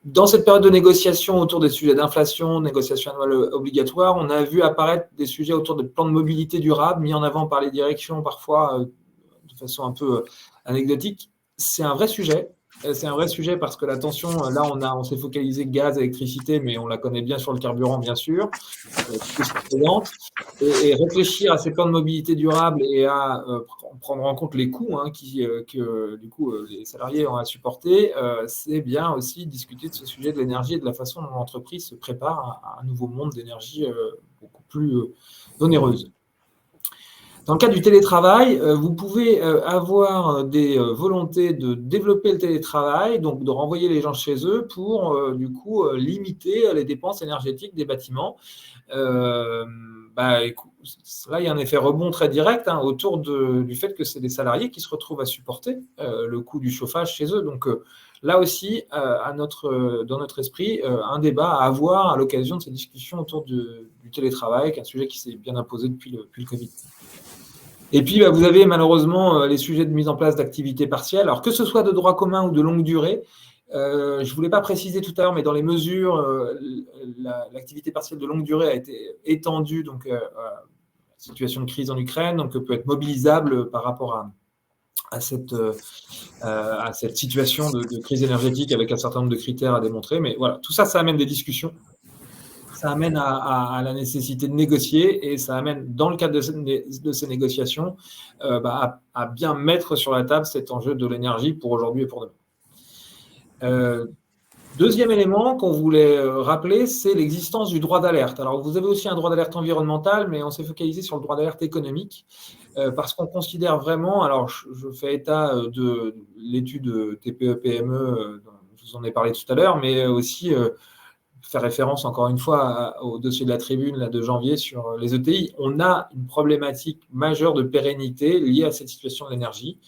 Dans cette période de négociation autour des sujets d'inflation, négociation annuelle obligatoire, on a vu apparaître des sujets autour de plans de mobilité durable mis en avant par les directions parfois de façon un peu anecdotique. C'est un vrai sujet. C'est un vrai sujet parce que la tension, là, on s'est focalisé gaz, électricité, mais on la connaît bien sur le carburant, bien sûr. Et réfléchir à ces plans de mobilité durable et à prendre en compte les coûts que du coup les salariés ont à supporter, c'est bien aussi discuter de ce sujet de l'énergie et de la façon dont l'entreprise se prépare à un nouveau monde d'énergie beaucoup plus onéreuse. Dans le cas du télétravail, vous pouvez avoir des volontés de développer le télétravail, donc de renvoyer les gens chez eux pour du coup limiter les dépenses énergétiques des bâtiments. Là, il y a un effet rebond très direct autour du fait que c'est des salariés qui se retrouvent à supporter le coût du chauffage chez eux. Donc là aussi, dans notre esprit, un débat à avoir à l'occasion de ces discussions autour du télétravail, qui est un sujet qui s'est bien imposé depuis le Covid. Et puis, vous avez malheureusement les sujets de mise en place d'activités partielles. Alors, que ce soit de droit commun ou de longue durée, je ne voulais pas préciser tout à l'heure, mais dans les mesures, l'activité partielle de longue durée a été étendue donc, à la situation de crise en Ukraine, donc peut être mobilisable par rapport à cette situation de crise énergétique avec un certain nombre de critères à démontrer. Mais voilà, tout ça, ça amène des discussions. Ça amène à la nécessité de négocier et ça amène, dans le cadre de ces négociations, à bien mettre sur la table cet enjeu de l'énergie pour aujourd'hui et pour demain. Deuxième élément qu'on voulait rappeler, c'est l'existence du droit d'alerte. Alors, vous avez aussi un droit d'alerte environnemental, mais on s'est focalisé sur le droit d'alerte économique parce qu'on considère vraiment, alors je fais état de l'étude TPE-PME dont je je vous en ai parlé tout à l'heure, mais aussi faire référence encore une fois au dossier de la Tribune là, de janvier sur les ETI. On a une problématique majeure de pérennité liée à cette situation de l'énergie.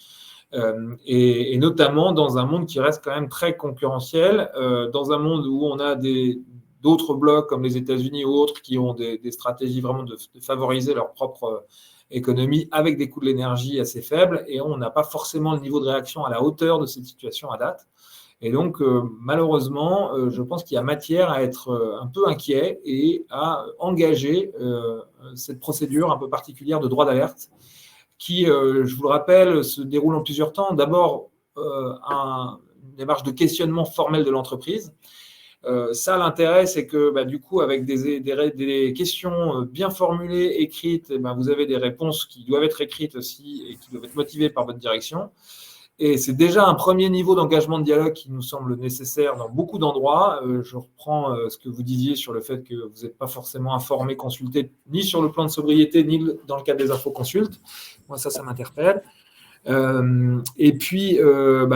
Et notamment dans un monde qui reste quand même très concurrentiel, dans un monde où on a d'autres blocs comme les États-Unis ou autres qui ont des stratégies vraiment de favoriser leur propre économie avec des coûts de l'énergie assez faibles, et on n'a pas forcément le niveau de réaction à la hauteur de cette situation à date. Et donc, malheureusement, je pense qu'il y a matière à être un peu inquiet et à engager cette procédure un peu particulière de droit d'alerte qui, je vous le rappelle, se déroule en plusieurs temps. D'abord, une démarche de questionnement formel de l'entreprise. Ça, l'intérêt, c'est que du coup, avec des questions bien formulées, écrites, vous avez des réponses qui doivent être écrites aussi et qui doivent être motivées par votre direction. Et c'est déjà un premier niveau d'engagement de dialogue qui nous semble nécessaire dans beaucoup d'endroits. Je reprends ce que vous disiez sur le fait que vous n'êtes pas forcément informé, consulté, ni sur le plan de sobriété, ni dans le cadre des infoconsultes. Moi, ça m'interpelle. Et puis,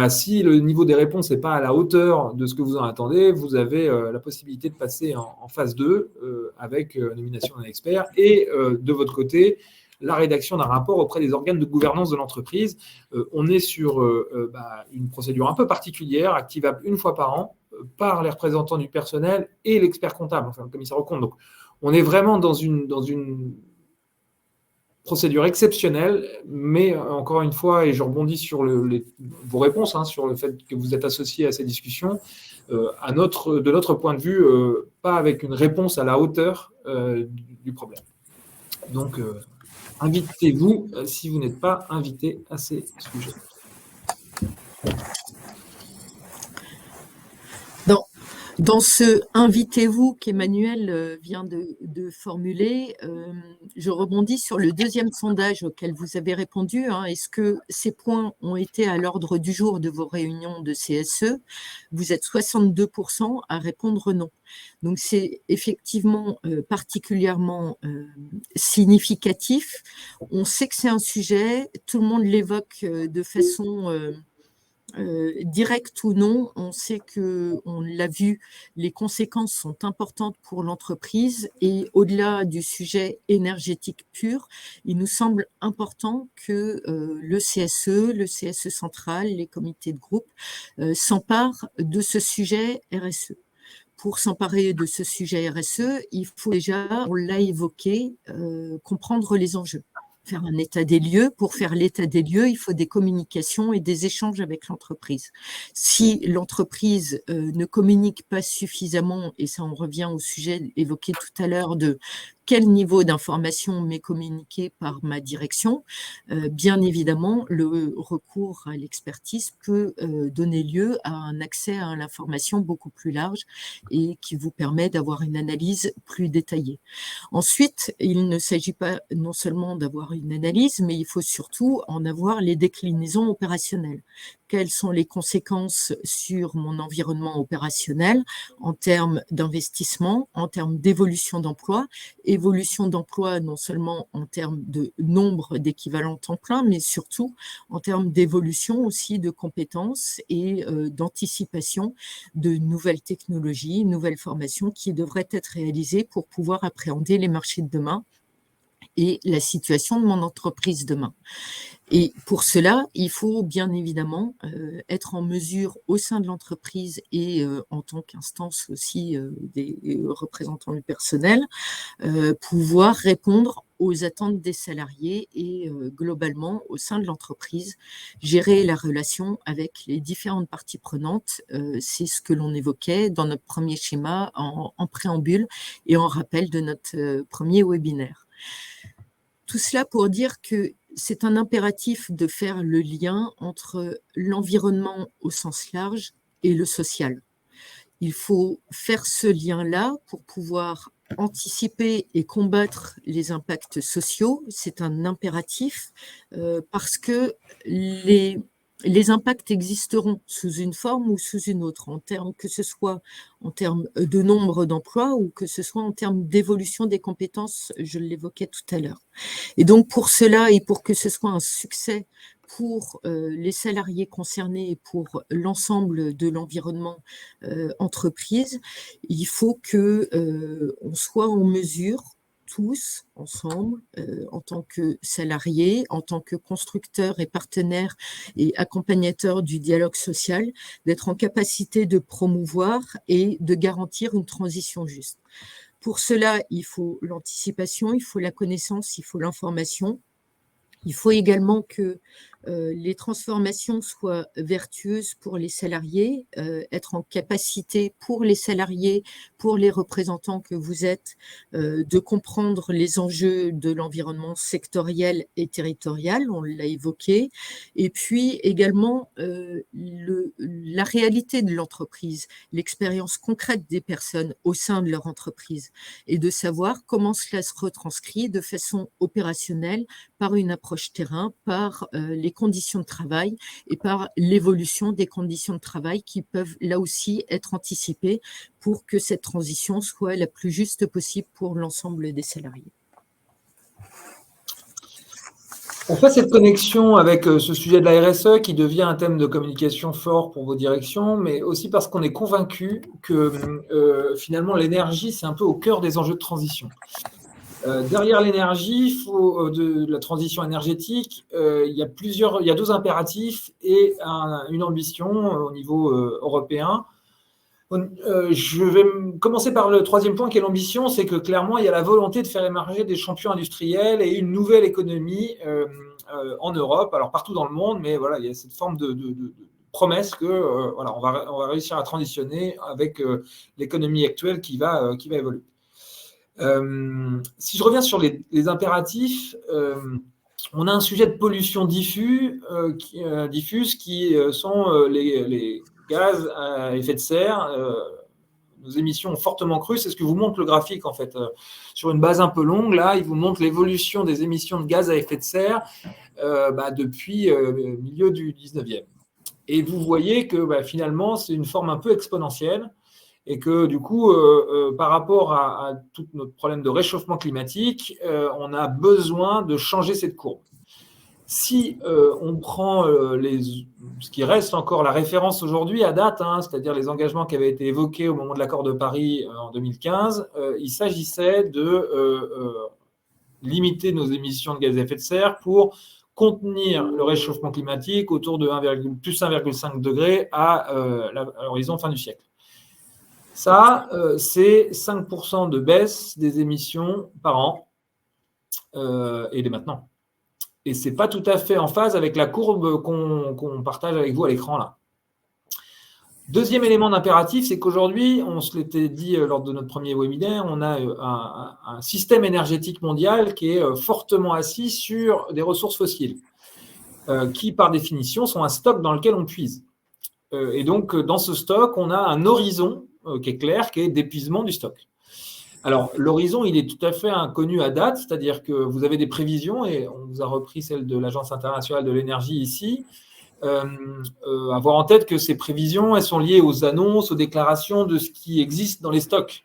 si le niveau des réponses n'est pas à la hauteur de ce que vous en attendez, vous avez la possibilité de passer en phase 2 avec nomination d'un expert et de votre côté, la rédaction d'un rapport auprès des organes de gouvernance de l'entreprise. On est sur une procédure un peu particulière, activable une fois par an par les représentants du personnel et l'expert comptable, enfin le commissaire aux comptes. Donc, on est vraiment dans une procédure exceptionnelle, mais encore une fois, et je rebondis sur vos réponses, sur le fait que vous êtes associé à ces discussions, de notre point de vue, pas avec une réponse à la hauteur du problème. Donc, invitez-vous si vous n'êtes pas invité à ces sujets.
Dans ce « invitez-vous » qu'Emmanuel vient de formuler, je rebondis sur le deuxième sondage auquel vous avez répondu. Est-ce que ces points ont été à l'ordre du jour de vos réunions de CSE? Vous êtes 62% à répondre non. Donc, c'est effectivement particulièrement significatif. On sait que c'est un sujet, tout le monde l'évoque de façon direct ou non, on sait que, on l'a vu, les conséquences sont importantes pour l'entreprise et au-delà du sujet énergétique pur, il nous semble important que le CSE central, les comités de groupe s'emparent de ce sujet RSE. Pour s'emparer de ce sujet RSE, il faut déjà, on l'a évoqué, comprendre les enjeux. Faire un état des lieux. Pour faire l'état des lieux, il faut des communications et des échanges avec l'entreprise. Si l'entreprise ne communique pas suffisamment, et ça on revient au sujet évoqué tout à l'heure de quel niveau d'information m'est communiqué par ma direction, bien évidemment, le recours à l'expertise peut donner lieu à un accès à l'information beaucoup plus large et qui vous permet d'avoir une analyse plus détaillée. Ensuite, il ne s'agit pas non seulement d'avoir une analyse, mais il faut surtout en avoir les déclinaisons opérationnelles. Quelles sont les conséquences sur mon environnement opérationnel en termes d'investissement, en termes d'évolution d'emploi, évolution d'emploi non seulement en termes de nombre d'équivalents temps plein, mais surtout en termes d'évolution aussi de compétences et d'anticipation de nouvelles technologies, nouvelles formations qui devraient être réalisées pour pouvoir appréhender les marchés de demain et la situation de mon entreprise demain. Et pour cela, il faut bien évidemment être en mesure au sein de l'entreprise et en tant qu'instance aussi des représentants du personnel, pouvoir répondre aux attentes des salariés et globalement au sein de l'entreprise, gérer la relation avec les différentes parties prenantes. C'est ce que l'on évoquait dans notre premier schéma en préambule et en rappel de notre premier webinaire. Tout cela pour dire que c'est un impératif de faire le lien entre l'environnement au sens large et le social. Il faut faire ce lien-là pour pouvoir anticiper et combattre les impacts sociaux. C'est un impératif parce que les impacts existeront sous une forme ou sous une autre, que ce soit en termes de nombre d'emplois ou que ce soit en termes d'évolution des compétences, je l'évoquais tout à l'heure. Et donc pour cela et pour que ce soit un succès pour les salariés concernés et pour l'ensemble de l'environnement entreprise, il faut qu'on soit en mesure, tous ensemble, en tant que salariés, en tant que constructeurs et partenaires et accompagnateurs du dialogue social, d'être en capacité de promouvoir et de garantir une transition juste. Pour cela, il faut l'anticipation, il faut la connaissance, il faut l'information. Il faut également que les transformations soient vertueuses pour les salariés, être en capacité pour les salariés, pour les représentants que vous êtes, de comprendre les enjeux de l'environnement sectoriel et territorial, on l'a évoqué, et puis également la réalité de l'entreprise, l'expérience concrète des personnes au sein de leur entreprise, et de savoir comment cela se retranscrit de façon opérationnelle par une approche terrain, par les conditions de travail et par l'évolution des conditions de travail qui peuvent là aussi être anticipées pour que cette transition soit la plus juste possible pour l'ensemble des salariés.
On fait cette connexion avec ce sujet de la RSE qui devient un thème de communication fort pour vos directions, mais aussi parce qu'on est convaincu que finalement l'énergie, c'est un peu au cœur des enjeux de transition. Derrière l'énergie, de la transition énergétique, il y a deux impératifs et une ambition au niveau européen. Je vais commencer par le troisième point qui est l'ambition, c'est que clairement, il y a la volonté de faire émerger des champions industriels et une nouvelle économie en Europe, alors partout dans le monde, mais voilà, il y a cette forme de promesse que voilà, on va réussir à transitionner avec l'économie actuelle qui va évoluer. Si je reviens sur les impératifs, on a un sujet de pollution diffuse qui sont les gaz à effet de serre. Nos émissions ont fortement cru, c'est ce que vous montre le graphique en fait. Sur une base un peu longue, là, il vous montre l'évolution des émissions de gaz à effet de serre depuis le milieu du 19e. Et vous voyez que finalement, c'est une forme un peu exponentielle. Et que du coup, par rapport à tout notre problème de réchauffement climatique, on a besoin de changer cette courbe. Si on prend ce qui reste encore la référence aujourd'hui à date, c'est-à-dire les engagements qui avaient été évoqués au moment de l'accord de Paris en 2015, il s'agissait de limiter nos émissions de gaz à effet de serre pour contenir le réchauffement climatique autour de plus 1,5 degré à l'horizon fin du siècle. Ça, c'est 5% de baisse des émissions par an et dès maintenant. Et ce n'est pas tout à fait en phase avec la courbe qu'on partage avec vous à l'écran là. Deuxième élément d'impératif, c'est qu'aujourd'hui, on se l'était dit lors de notre premier webinaire, on a un système énergétique mondial qui est fortement assis sur des ressources fossiles, qui par définition sont un stock dans lequel on puise. Et donc, dans ce stock, on a un horizon qui est clair, qui est d'épuisement du stock. Alors, l'horizon, il est tout à fait inconnu à date, c'est-à-dire que vous avez des prévisions, et on vous a repris celle de l'Agence internationale de l'énergie ici, avoir en tête que ces prévisions, elles sont liées aux annonces, aux déclarations de ce qui existe dans les stocks.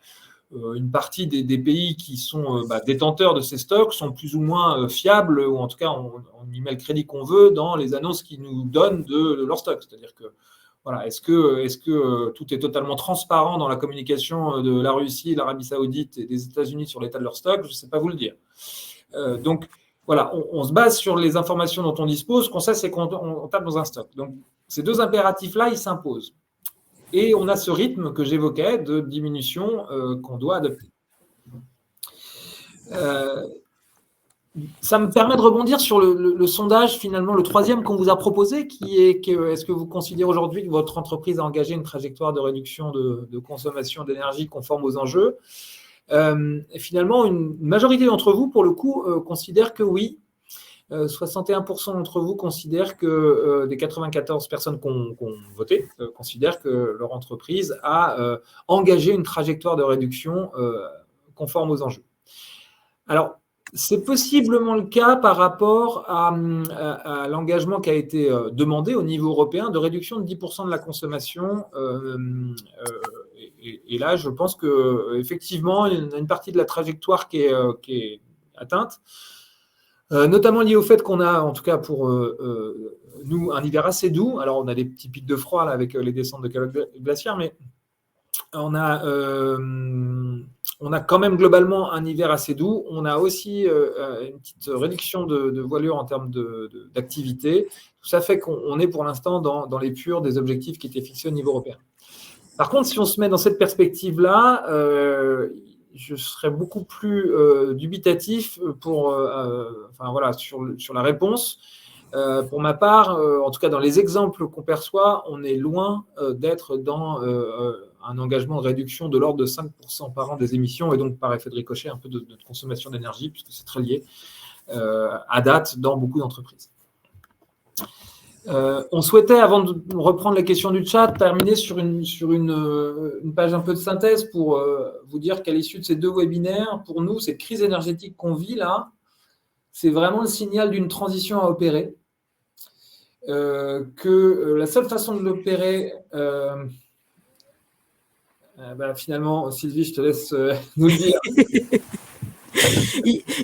Une partie des pays qui sont détenteurs de ces stocks sont plus ou moins fiables, ou en tout cas, on y met le crédit qu'on veut dans les annonces qu'ils nous donnent de leurs stocks. C'est-à-dire que voilà, est-ce que tout est totalement transparent dans la communication de la Russie, l'Arabie Saoudite et des États-Unis sur l'état de leur stock? Je ne sais pas vous le dire. Donc, voilà, on se base sur les informations dont on dispose. Ce qu'on sait, c'est qu'on tape dans un stock. Donc, ces deux impératifs-là, ils s'imposent. Et on a ce rythme que j'évoquais de diminution qu'on doit adopter. Ça me permet de rebondir sur le sondage, finalement, le troisième qu'on vous a proposé, qui est est-ce que vous considérez aujourd'hui que votre entreprise a engagé une trajectoire de réduction de consommation d'énergie conforme aux enjeux? Et finalement, une majorité d'entre vous, pour le coup, considèrent que oui. 61% d'entre vous considèrent que des 94 personnes qui ont voté considèrent que leur entreprise a engagé une trajectoire de réduction conforme aux enjeux. Alors, c'est possiblement le cas par rapport à l'engagement qui a été demandé au niveau européen de réduction de 10% de la consommation. Et là, je pense qu'effectivement, il y a une partie de la trajectoire qui est atteinte. Notamment lié au fait qu'on a, en tout cas pour nous, un hiver assez doux. Alors, on a des petits pics de froid là, avec les descentes de calottes glaciaires, mais on a quand même globalement un hiver assez doux. On a aussi une petite réduction de voilure en termes d'activité. Tout ça fait qu'on est pour l'instant dans les purs des objectifs qui étaient fixés au niveau européen. Par contre, si on se met dans cette perspective-là, je serais beaucoup plus dubitatif sur la réponse. Pour ma part, en tout cas dans les exemples qu'on perçoit, on est loin d'être dans un engagement de réduction de l'ordre de 5% par an des émissions et donc par effet de ricochet un peu de consommation d'énergie, puisque c'est très lié à date dans beaucoup d'entreprises. On souhaitait, avant de reprendre les questions du chat, terminer sur une page un peu de synthèse pour vous dire qu'à l'issue de ces 2 webinaires, pour nous, cette crise énergétique qu'on vit là, c'est vraiment le signal d'une transition à opérer. Que la seule façon de l'opérer, finalement, Sylvie, je te laisse nous le dire.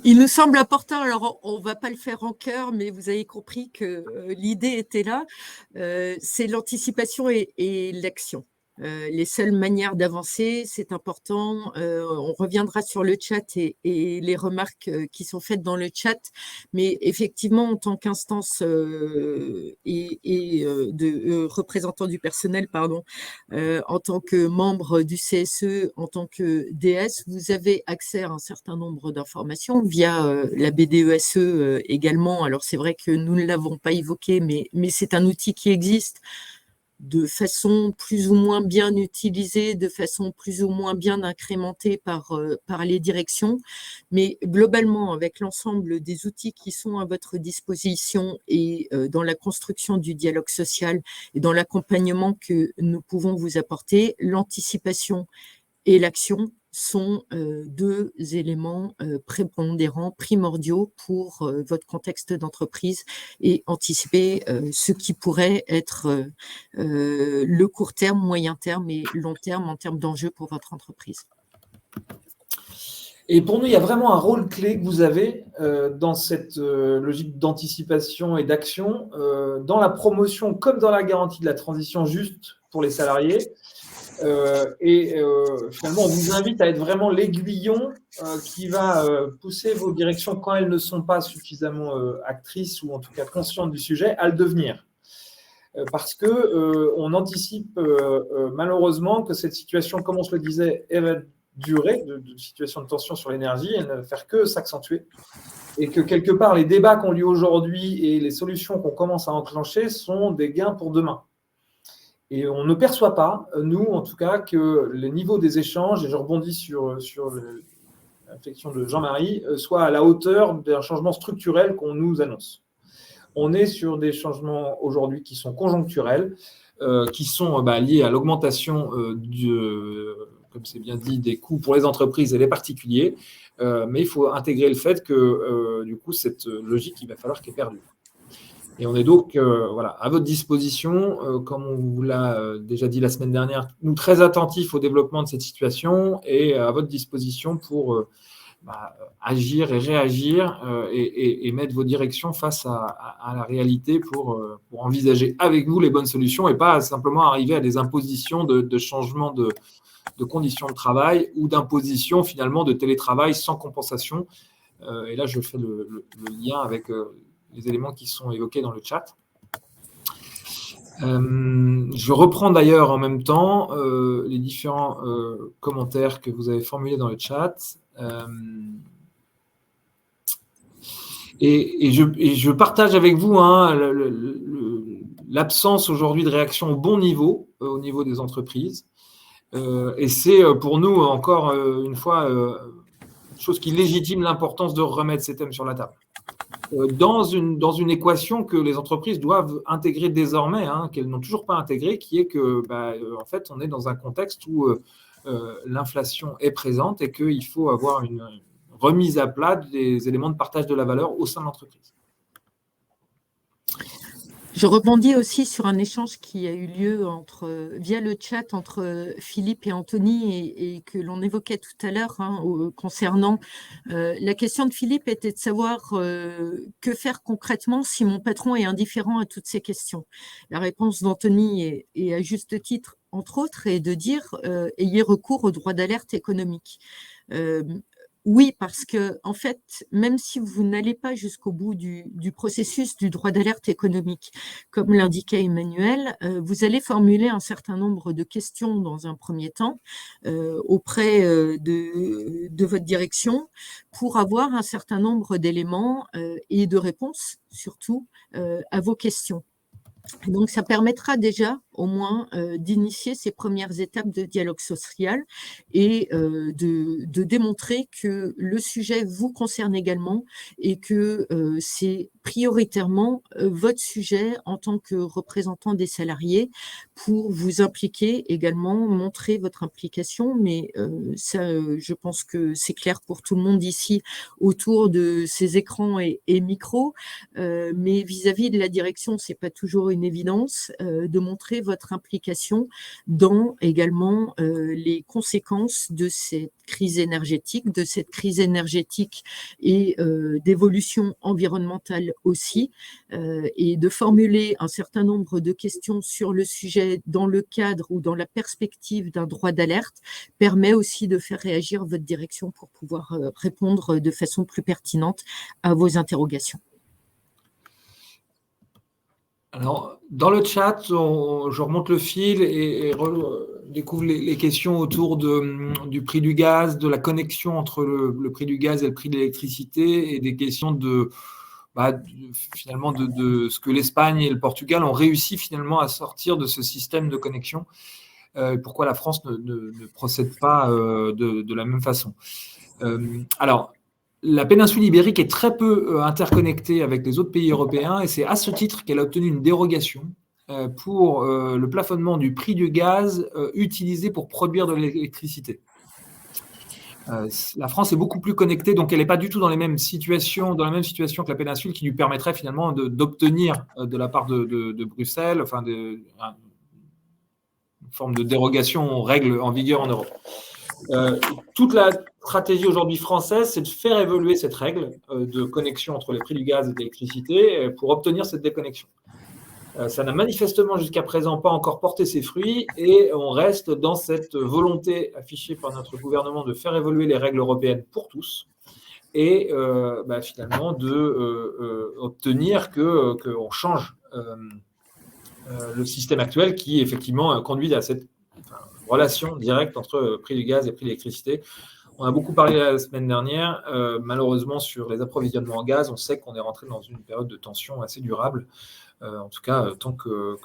Il nous semble important, alors on ne va pas le faire en chœur, mais vous avez compris que l'idée était là, c'est l'anticipation et l'action. Les seules manières d'avancer, c'est important. On reviendra sur le chat et les remarques qui sont faites dans le chat, mais effectivement, en tant qu'instance de représentant du personnel, en tant que membre du CSE, en tant que DS, vous avez accès à un certain nombre d'informations via la BDESE également. Alors, c'est vrai que nous ne l'avons pas évoqué, mais c'est un outil qui existe de façon plus ou moins bien utilisée, de façon plus ou moins bien incrémentée par les directions. Mais globalement, avec l'ensemble des outils qui sont à votre disposition et dans la construction du dialogue social et dans l'accompagnement que nous pouvons vous apporter, l'anticipation et l'action sont 2 éléments prépondérants, primordiaux pour votre contexte d'entreprise et anticiper ce qui pourrait être le court terme, moyen terme et long terme en termes d'enjeux pour votre entreprise.
Et pour nous, il y a vraiment un rôle clé que vous avez dans cette logique d'anticipation et d'action, dans la promotion comme dans la garantie de la transition juste pour les salariés. Finalement, on vous invite à être vraiment l'aiguillon qui va pousser vos directions quand elles ne sont pas suffisamment actrices ou en tout cas conscientes du sujet à le devenir. Parce qu'on anticipe malheureusement que cette situation, comme on se le disait, elle va durer, de situation de tension sur l'énergie, elle ne va faire que s'accentuer. Et que quelque part, les débats qui ont lieu aujourd'hui et les solutions qu'on commence à enclencher sont des gains pour demain. Et on ne perçoit pas, nous en tout cas, que le niveau des échanges, et je rebondis sur l'inflexion de Jean-Marie, soit à la hauteur d'un changement structurel qu'on nous annonce. On est sur des changements aujourd'hui qui sont conjoncturels, qui sont liés à l'augmentation, comme c'est bien dit, des coûts pour les entreprises et les particuliers. Mais il faut intégrer le fait que, du coup, cette logique, il va falloir qu'elle perdure. Et on est donc à votre disposition, comme on vous l'a déjà dit la semaine dernière, nous très attentifs au développement de cette situation et à votre disposition pour agir et réagir et mettre vos directions face à la réalité pour envisager avec vous les bonnes solutions et pas simplement arriver à des impositions de changement de conditions de travail ou d'imposition finalement de télétravail sans compensation. Et là, je fais le lien avec les éléments qui sont évoqués dans le chat. Je reprends d'ailleurs en même temps les différents commentaires que vous avez formulés dans le chat. Et je partage avec vous l'absence aujourd'hui de réaction au bon niveau, au niveau des entreprises. Et c'est pour nous, encore une fois, une chose qui légitime l'importance de remettre ces thèmes sur la table. Dans une équation que les entreprises doivent intégrer désormais, qu'elles n'ont toujours pas intégrée, qui est que, en fait, on est dans un contexte où l'inflation est présente et qu'il faut avoir une remise à plat des éléments de partage de la valeur au sein de l'entreprise.
Je rebondis aussi sur un échange qui a eu lieu via le chat entre Philippe et Anthony et que l'on évoquait tout à l'heure concernant la question de Philippe était de savoir que faire concrètement si mon patron est indifférent à toutes ces questions. La réponse d'Anthony est à juste titre, entre autres, est de dire ayez recours au droit d'alerte économique. Oui, parce que en fait, même si vous n'allez pas jusqu'au bout du processus du droit d'alerte économique, comme l'indiquait Emmanuel, vous allez formuler un certain nombre de questions dans un premier temps auprès de votre direction pour avoir un certain nombre d'éléments et de réponses surtout à vos questions. Donc, ça permettra déjà, au moins, d'initier ces premières étapes de dialogue social et de démontrer que le sujet vous concerne également et que c'est prioritairement votre sujet en tant que représentant des salariés pour vous impliquer également, montrer votre implication. Mais ça, je pense que c'est clair pour tout le monde ici autour de ces écrans et micros. Mais vis-à-vis de la direction, c'est pas toujours une évidence de montrer votre implication dans également les conséquences de cette crise énergétique, et d'évolution environnementale aussi, et de formuler un certain nombre de questions sur le sujet dans le cadre ou dans la perspective d'un droit d'alerte permet aussi de faire réagir votre direction pour pouvoir répondre de façon plus pertinente à vos interrogations.
Alors, dans le chat, je remonte le fil et découvre les questions autour du prix du gaz, de la connexion entre le prix du gaz et le prix de l'électricité et des questions finalement de ce que l'Espagne et le Portugal ont réussi finalement à sortir de ce système de connexion. Pourquoi la France ne procède pas de la même façon. Alors, la péninsule ibérique est très peu interconnectée avec les autres pays européens et c'est à ce titre qu'elle a obtenu une dérogation pour le plafonnement du prix du gaz utilisé pour produire de l'électricité. La France est beaucoup plus connectée, donc elle n'est pas du tout dans la même situation que la péninsule qui lui permettrait finalement d'obtenir de la part de Bruxelles, une forme de dérogation aux règles en vigueur en Europe. Toute la stratégie aujourd'hui française, c'est de faire évoluer cette règle de connexion entre les prix du gaz et de l'électricité pour obtenir cette déconnexion. Ça n'a manifestement jusqu'à présent pas encore porté ses fruits et on reste dans cette volonté affichée par notre gouvernement de faire évoluer les règles européennes pour tous et finalement d'obtenir qu'on change le système actuel qui effectivement conduit à cette relation directe entre prix du gaz et prix de l'électricité. On a beaucoup parlé la semaine dernière, malheureusement sur les approvisionnements en gaz, on sait qu'on est rentré dans une période de tension assez durable, en tout cas tant que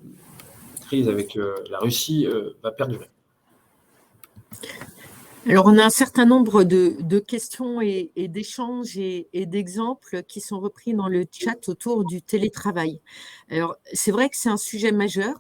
la crise avec la Russie va perdurer.
Alors, on a un certain nombre de questions et d'échanges et d'exemples qui sont repris dans le chat autour du télétravail. Alors, c'est vrai que c'est un sujet majeur.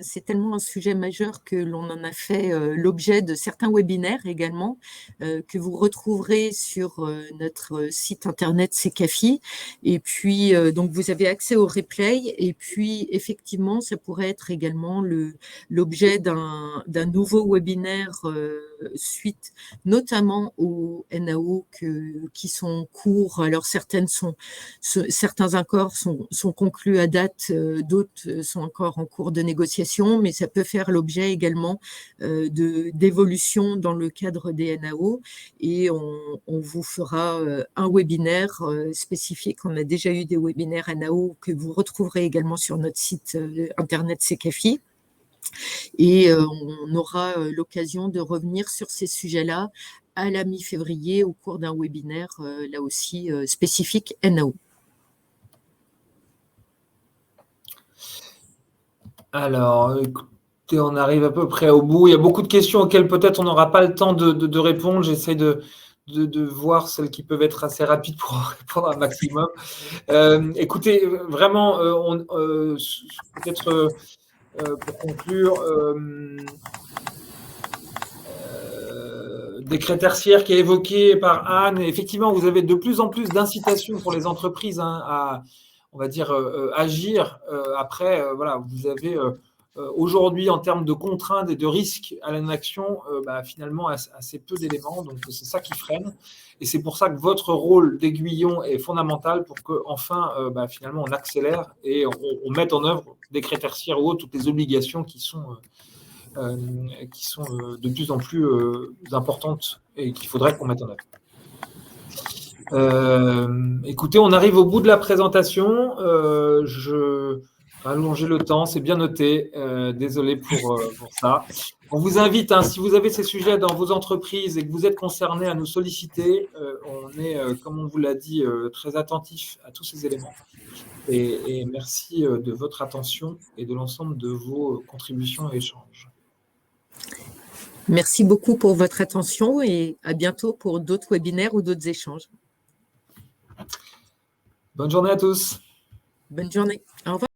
C'est tellement un sujet majeur que l'on en a fait l'objet de certains webinaires également que vous retrouverez sur notre site internet CECAFI. Et puis, donc, vous avez accès au replay. Et puis, effectivement, ça pourrait être également l'objet d'un nouveau webinaire suite notamment aux NAO qui sont en cours. Alors certains accords sont conclus à date, d'autres sont encore en cours de négociation, mais ça peut faire l'objet également d'évolution dans le cadre des NAO et on vous fera un webinaire spécifique. On a déjà eu des webinaires NAO que vous retrouverez également sur notre site internet CECAFI. Et on aura l'occasion de revenir sur ces sujets-là à la mi-février au cours d'un webinaire, là aussi spécifique NAO.
Alors, écoutez, on arrive à peu près au bout. Il y a beaucoup de questions auxquelles peut-être on n'aura pas le temps de répondre. J'essaie de voir celles qui peuvent être assez rapides pour répondre un maximum. Écoutez, vraiment, peut-être... pour conclure, décret tertiaire qui est évoqué par Anne. Effectivement, vous avez de plus en plus d'incitations pour les entreprises à on va dire, agir. Après, voilà, vous avez aujourd'hui, en termes de contraintes et de risques à l'inaction, finalement, assez peu d'éléments. Donc, c'est ça qui freine. Et c'est pour ça que votre rôle d'aiguillon est fondamental pour qu'enfin, finalement, on accélère et on mette en œuvre, décret tertiaire ou autres, toutes les obligations qui sont de plus en plus importantes et qu'il faudrait qu'on mette en œuvre. Écoutez, on arrive au bout de la présentation. Je vais allonger le temps, c'est bien noté. Désolé pour ça. On vous invite, si vous avez ces sujets dans vos entreprises et que vous êtes concernés, à nous solliciter. On est, comme on vous l'a dit, très attentif à tous ces éléments. Et merci de votre attention et de l'ensemble de vos contributions et échanges.
Merci beaucoup pour votre attention et à bientôt pour d'autres webinaires ou d'autres échanges.
Bonne journée à tous.
Bonne journée. Au revoir.